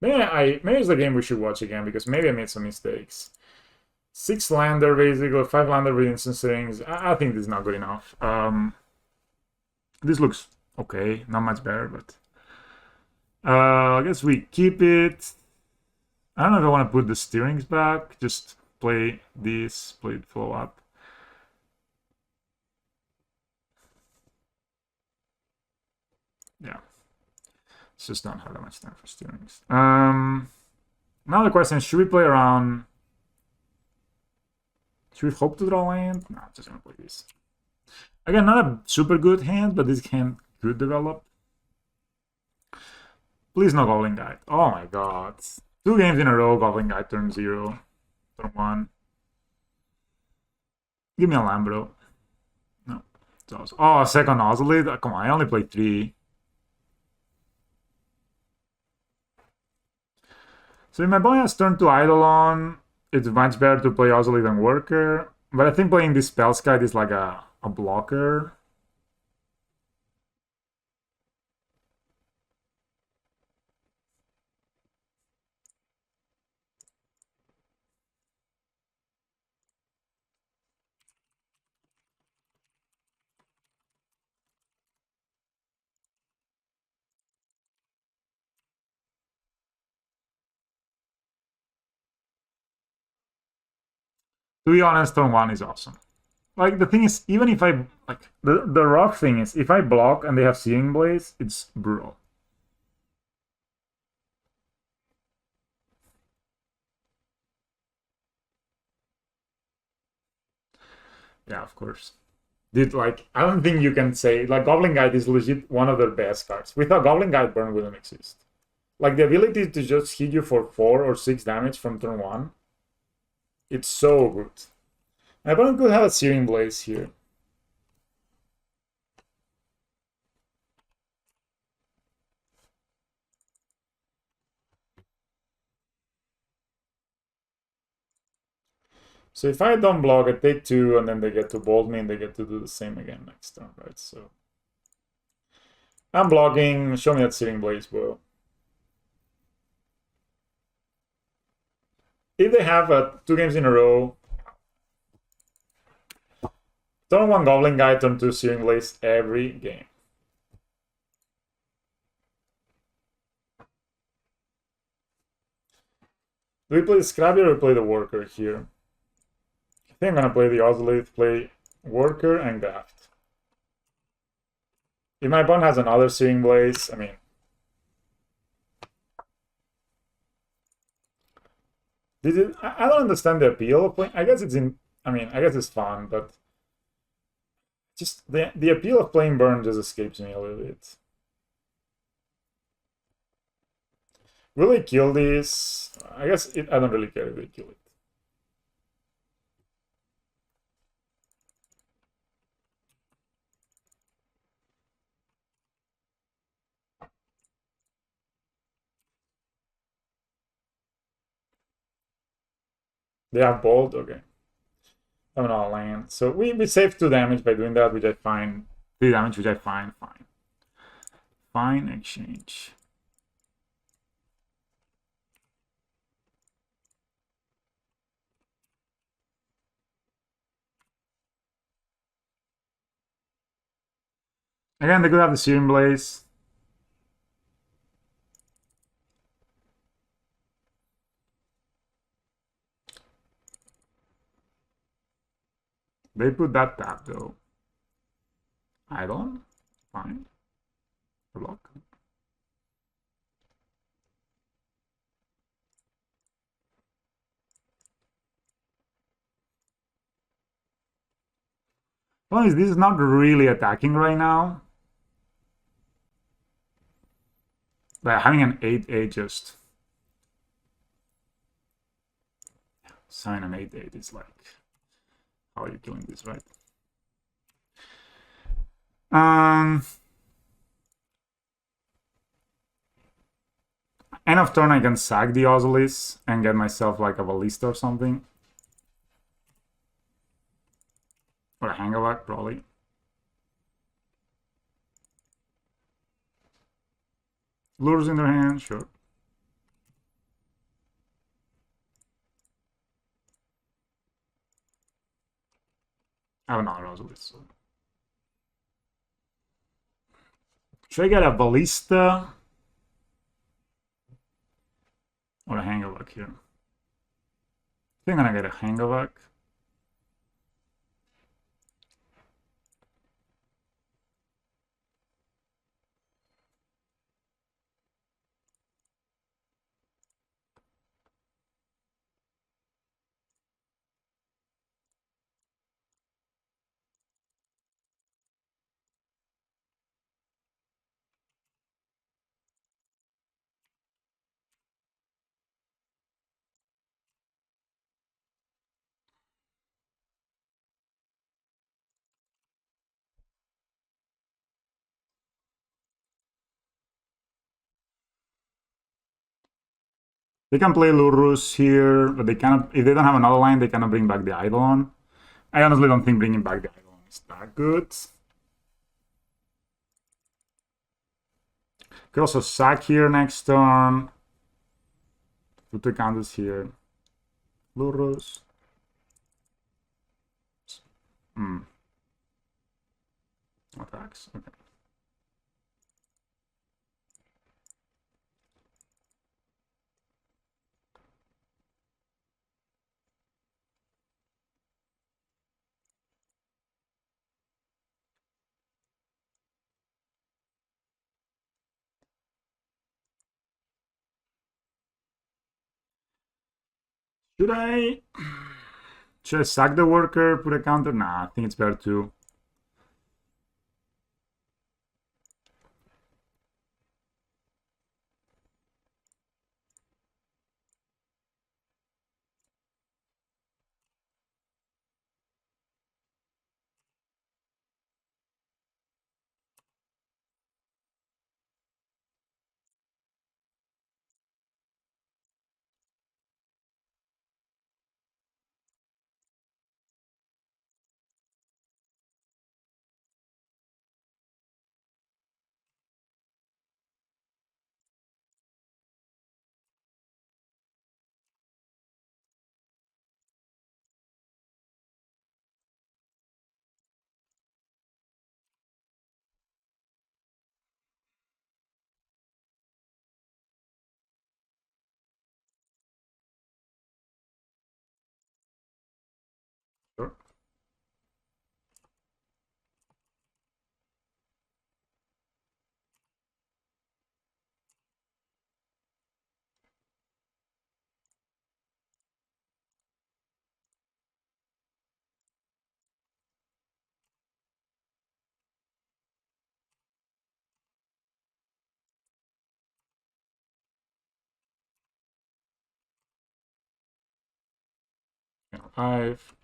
Maybe it's the game we should watch again, because maybe I made some mistakes. 6 lander basically, 5 lander with instant settings. I think this is not good enough. This looks okay, not much better, but I guess we keep it. I don't know if I want to put the steerings back. Just play this, play it flow up. Yeah, it's just don't have that much time for steerings. Now the question is, should we play around? Should we hope to draw land? No, I'm just gonna play this. Again, not a super good hand, but this hand could develop. Please no Goblin Guide. Oh my god. 2 games in a row, Goblin Guide turn 0. Turn 1. Give me a Lambro. No. It's awesome. Oh, second Ozolid? Come on, I only played 3. So if my boy has turn 2 Eidolon, it's much better to play Ozolid than Worker. But I think playing this Spell's Guide is like a blocker. To be honest, turn 1 is awesome. Like, the thing is, even if I... Like, the rough thing is, if I block and they have Searing Blaze, it's brutal. Yeah, of course. Dude, like, I don't think you can say... Like, Goblin Guide is legit one of their best cards. Without Goblin Guide, Burn wouldn't exist. Like the ability to just hit you for 4 or 6 damage from turn 1. It's so good. My opponent could have a Searing Blaze here. So if I don't block, I take 2, and then they get to bolt me, and they get to do the same again next turn, right? So I'm blocking. Show me that Searing Blaze, bro. If they have 2 games in a row, turn 1 Goblin Guy, turn 2 Searing Blaze every game. Do we play the Scrabby or we play the Worker here? I think I'm gonna play the Ozolith, play Worker and Graft. If my opponent has another Searing Blaze, I mean... I don't understand the appeal of playing... I guess it's in... I mean, I guess it's fun, but... Just the appeal of playing Burn just escapes me a little bit. Will they kill this? I guess I don't really care if they kill it. They have bolt? Okay. I'm not land. So we save 2 damage by doing that, which I find 3 damage, which I find fine. Fine exchange. Again, they could have the Searing Blaze. They put that tap though. I don't. Fine. Block. Well, this is not really attacking right now. But having an 8/8 just... Sign an 8/8 is like... How are you killing this, right? End of turn, I can sack the Ozolith and get myself like a Ballista or something. Or a Hangaback, probably. Lures in their hand, sure. I have another Ozolith, so... Should I get a Ballista? Or a Hangaback here? I think I'm gonna get a Hangaback. They can play Lurrus here, but they cannot. If they don't have another line, they cannot bring back the Eidolon. I honestly don't think bringing back the Eidolon is that good. Could also sack here next turn. Put the counters here. Lurrus. Attacks. Okay. Should I sack the worker, put a counter? Nah, I think it's better to... 5.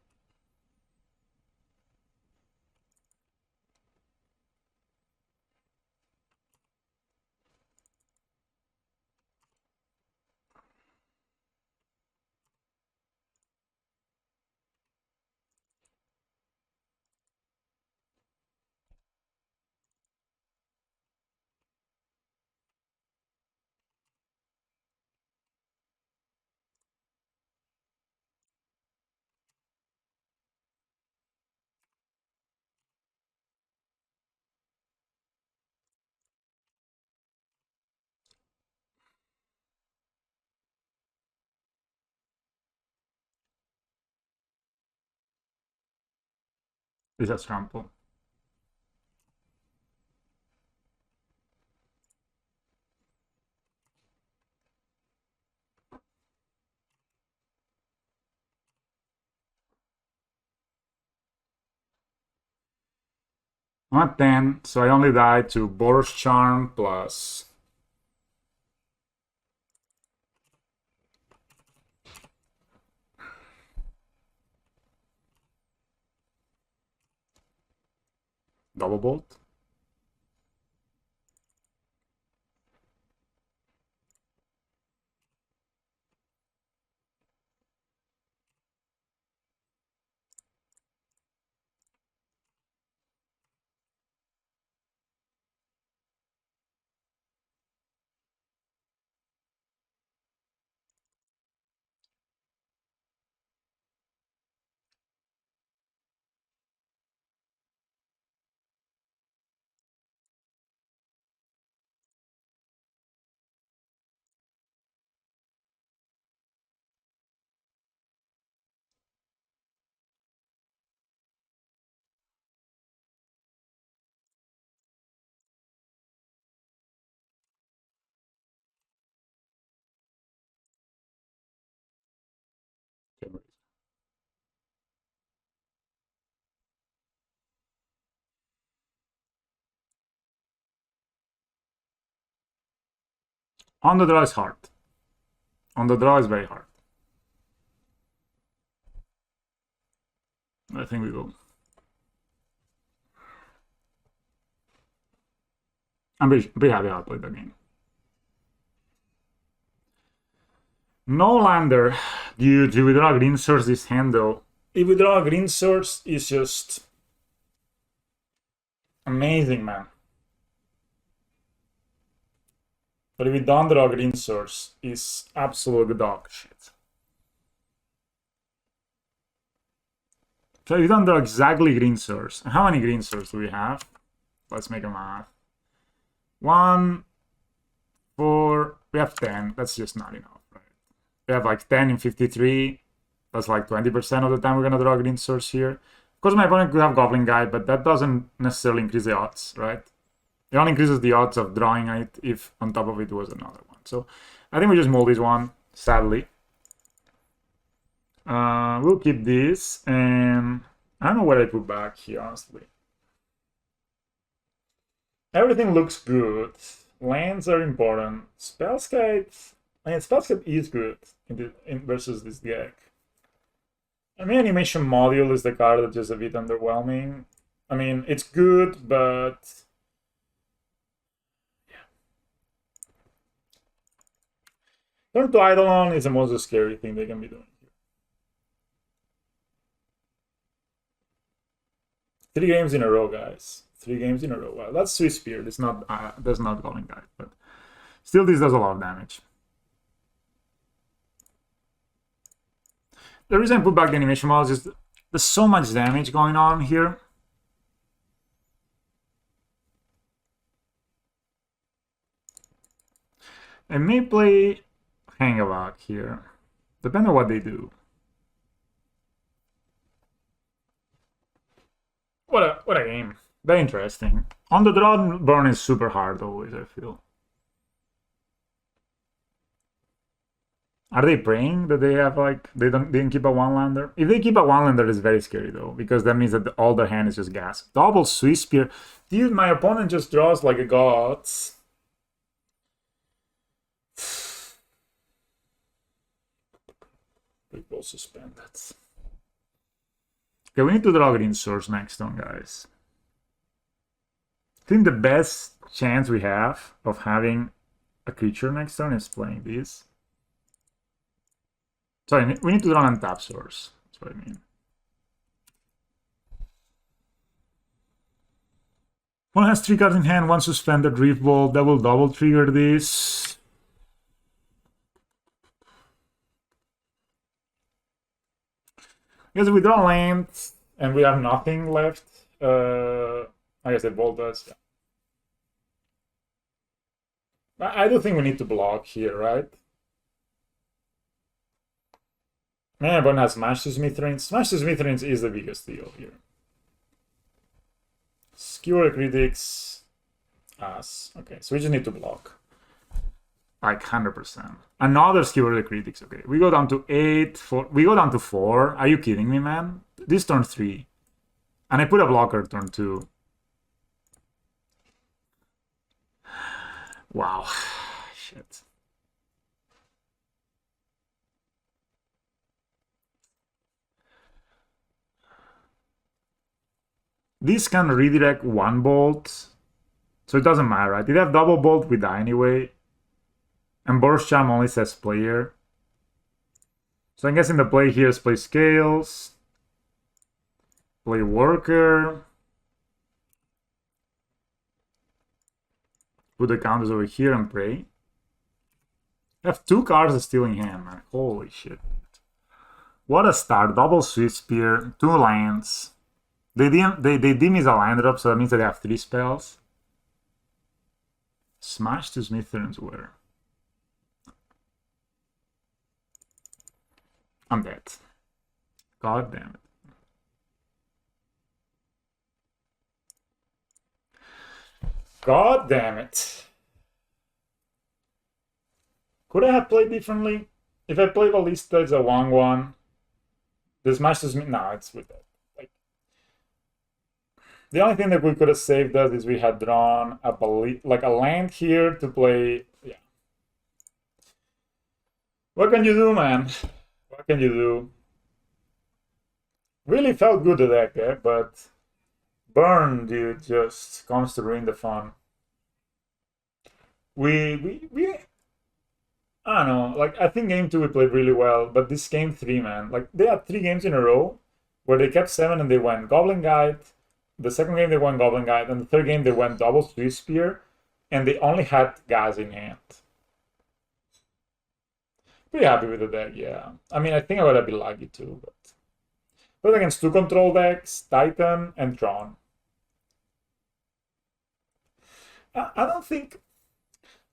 This is trample. I'm at 10, so I only died to Boros Charm plus Double Bolt. On the draw is hard. On the draw is very hard. I think we go. I'm pretty happy how I played that game. No lander due to withdraw green source this hand though. If we draw a green source, it's just amazing, man. But if we don't draw a green source, it's absolute dog shit. So if we don't draw exactly green source, how many green source do we have? Let's make a math. 1, 4, we have 10. That's just not enough, right? We have like 10 in 53. That's like 20% of the time we're gonna draw a green source here. Of course, my opponent could have Goblin Guide, but that doesn't necessarily increase the odds, right? It only increases the odds of drawing it if on top of it was another one. So I think we just mold this one, sadly. We'll keep this, and I don't know what I put back here, honestly. Everything looks good. Lands are important. Spellscape, I mean, Spellscape is good versus this deck. I mean, Animation Module is the card that's just a bit underwhelming. I mean, it's good, but yeah. Turn to Eidolon is the most scary thing they can be doing here. 3 games in a row, guys. 3 games in a row. Well, that's Swiss Spear. It's not. That's not Golden Guide, but still, this does a lot of damage. The reason I put back the animation model is just there's so much damage going on here. I may play Hangaback here, depending on what they do. What a game. Very interesting. On the draw, burn is super hard always, I feel. Are they praying that they have like they didn't keep a one lander? If they keep a one lander, it's very scary though, because that means that all their hand is just gas. Double Swiss Spear. Dude, my opponent just draws like a god. We will suspend that. Okay, we need to draw green source next turn, guys. I think the best chance we have of having a creature next turn is playing this. Sorry, we need to draw an untap source. That's what I mean. One has 3 cards in hand, 1 suspended Reef Bolt. That will double trigger this. Because we draw land and we have nothing left. I guess the Bolt does. Yeah. I do think we need to block here, right? Man, everyone has Smash to Smithereens. Smash to Smithereens is the biggest deal here. Skewer Critics. Us. Okay, so we just need to block. Like 100%. Another Skewer the Critics. Okay, we go down to 8. We go down to 4. Are you kidding me, man? This turn 3. And I put a blocker turn 2. Wow. Shit. This can redirect 1 bolt. So it doesn't matter, right? If you have double bolt, we die anyway. And Burst Charm only says player. So I'm guessing the play here is play Scales. Play Worker. Put the counters over here and pray. I have 2 cards still in hand, man. Holy shit. What a start. Double Swift Spear, 2 lands. They dim is a land drop, so that means that they have 3 spells. Smash to Smithereens where? I'm dead. God damn it. God damn it. Could I have played differently? If I play Ballista, it's a 1-1. The Smash to Smith. No, it's with that. Like, the only thing that we could have saved us is we had drawn a land here to play. Yeah. What can you do, man? What can you do? Really felt good the deck there, but burn, dude, just comes to ruin the fun. We I don't know, like I think game 2 we played really well, but this game 3, man, like they had 3 games in a row where they kept 7 and they went Goblin Guide. The second game they went Goblin Guide, and the third game they went double Swift Spear, and they only had gas in hand. Pretty happy with the deck, yeah. I mean, I think I would have been lucky too, but against 2 control decks, Titan and Tron. I don't think.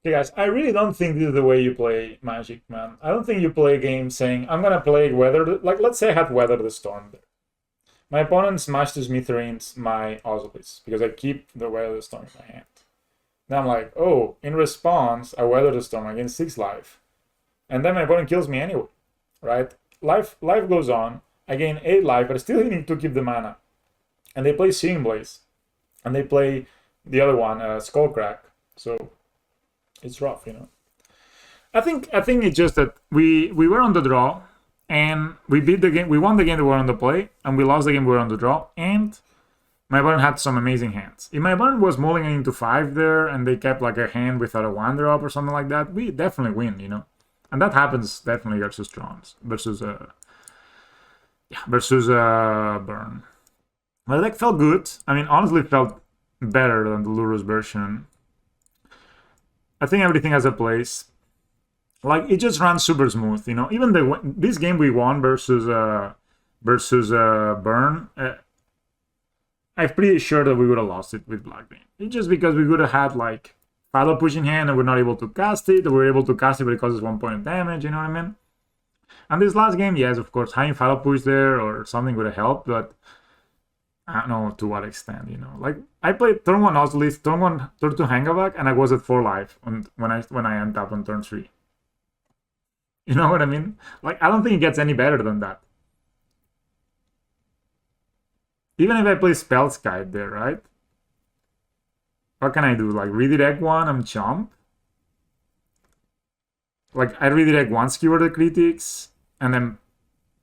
Okay, guys, I really don't think this is the way you play Magic, man. I don't think you play a game saying, I'm gonna play Weather. Like, let's say I had Weather the Storm there. My opponent smashed to Smithereens my Osiris because I keep the Weather the Storm in my hand. Then I'm like, oh, in response, I Weather the Storm against 6 life. And then my opponent kills me anyway, right? Life goes on. I gain 8 life, but I still need to keep the mana. And they play Seeing Blaze. And they play the other one, Skullcrack. So it's rough, you know. I think it's just that we were on the draw, and we beat the game. We won the game that we were on the play, and we lost the game we were on the draw. And my opponent had some amazing hands. If my opponent was mulling into 5 there, and they kept like a hand without a 1-drop or something like that, we definitely win, you know. And that happens definitely versus Trons, versus Burn. My deck felt good. I mean, honestly, it felt better than the Lurrus version. I think everything has a place. Like, it just runs super smooth, you know. Even this game we won versus Burn, I'm pretty sure that we would have lost it with Black Green. It's just because we would have had like Fatal Push in hand and we're not able to cast it, or we're able to cast it but it causes 1 point of damage, you know what I mean? And this last game, yes, of course, having Fatal Push there or something would have helped, but I don't know to what extent, you know. Like, I played turn 1 Osiris, turn 1, turn 2 Hangaback, and I was at 4 life when I untapped on turn 3. You know what I mean? Like, I don't think it gets any better than that. Even if I play Spellskite there, right? What can I do? Like, redirect 1, I'm chump. Like, I redirect 1 Skewer the Critics, and then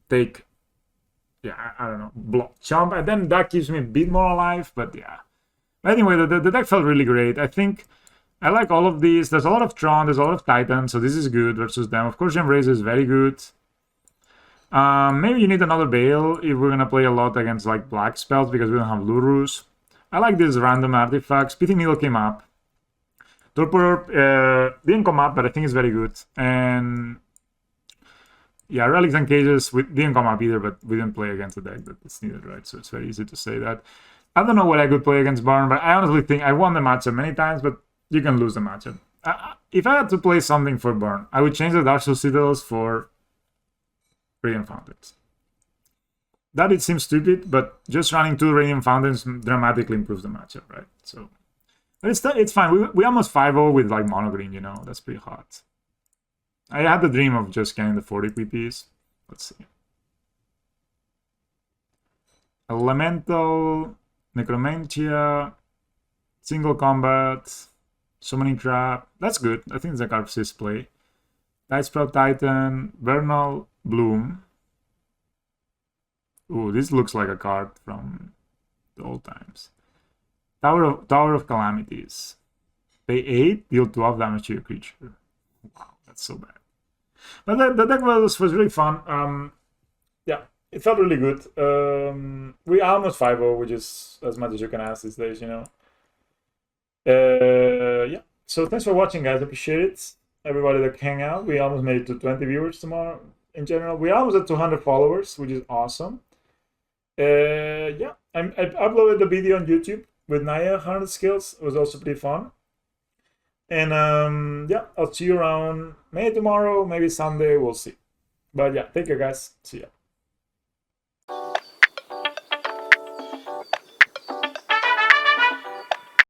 take yeah, I don't know, block chomp, and then that keeps me a bit more alive. But yeah. Anyway, the deck felt really great. I think I like all of these. There's a lot of Tron, there's a lot of Titan, so this is good versus them. Of course, Gem is very good. Maybe you need another Bale if we're gonna play a lot against like black spells because we don't have Lurrus. I like these random artifacts. Pitting Needle came up. Torpor didn't come up, but I think it's very good. And yeah, Relics and Cages didn't come up either, but we didn't play against a deck that's needed, right? So it's very easy to say that. I don't know what I could play against Burn, but I honestly think I won the matchup many times, but you can lose the matchup. If I had to play something for Burn, I would change the Dark Soul Citadels for Radiant Fountains. That it seems stupid, but just running 2 Radiant Fountains dramatically improves the matchup, right? So, but it's fine. We almost 5-0 with like mono green, you know. That's pretty hot. I had the dream of just getting the 40 PPs. Let's see. Elemental, Necromantia, single combat, summoning trap. That's good. I think it's a card assist play. Tidesprout Titan, Vernal Bloom. Ooh, this looks like a card from the old times. Tower of Calamities. Pay 8, deal 12 damage to your creature. Wow, that's so bad. But the deck was really fun. Yeah, it felt really good. We are almost 5-0, which is as much as you can ask these days, you know. Yeah, so thanks for watching, guys. Appreciate it. Everybody that hang out. We almost made it to 20 viewers tomorrow. In general, we almost at 200 followers, which is awesome. Yeah, I uploaded the video on YouTube with Naya 100 skills. It was also pretty fun. And yeah, I'll see you around maybe tomorrow, maybe Sunday. We'll see. But yeah, take care, guys. See ya.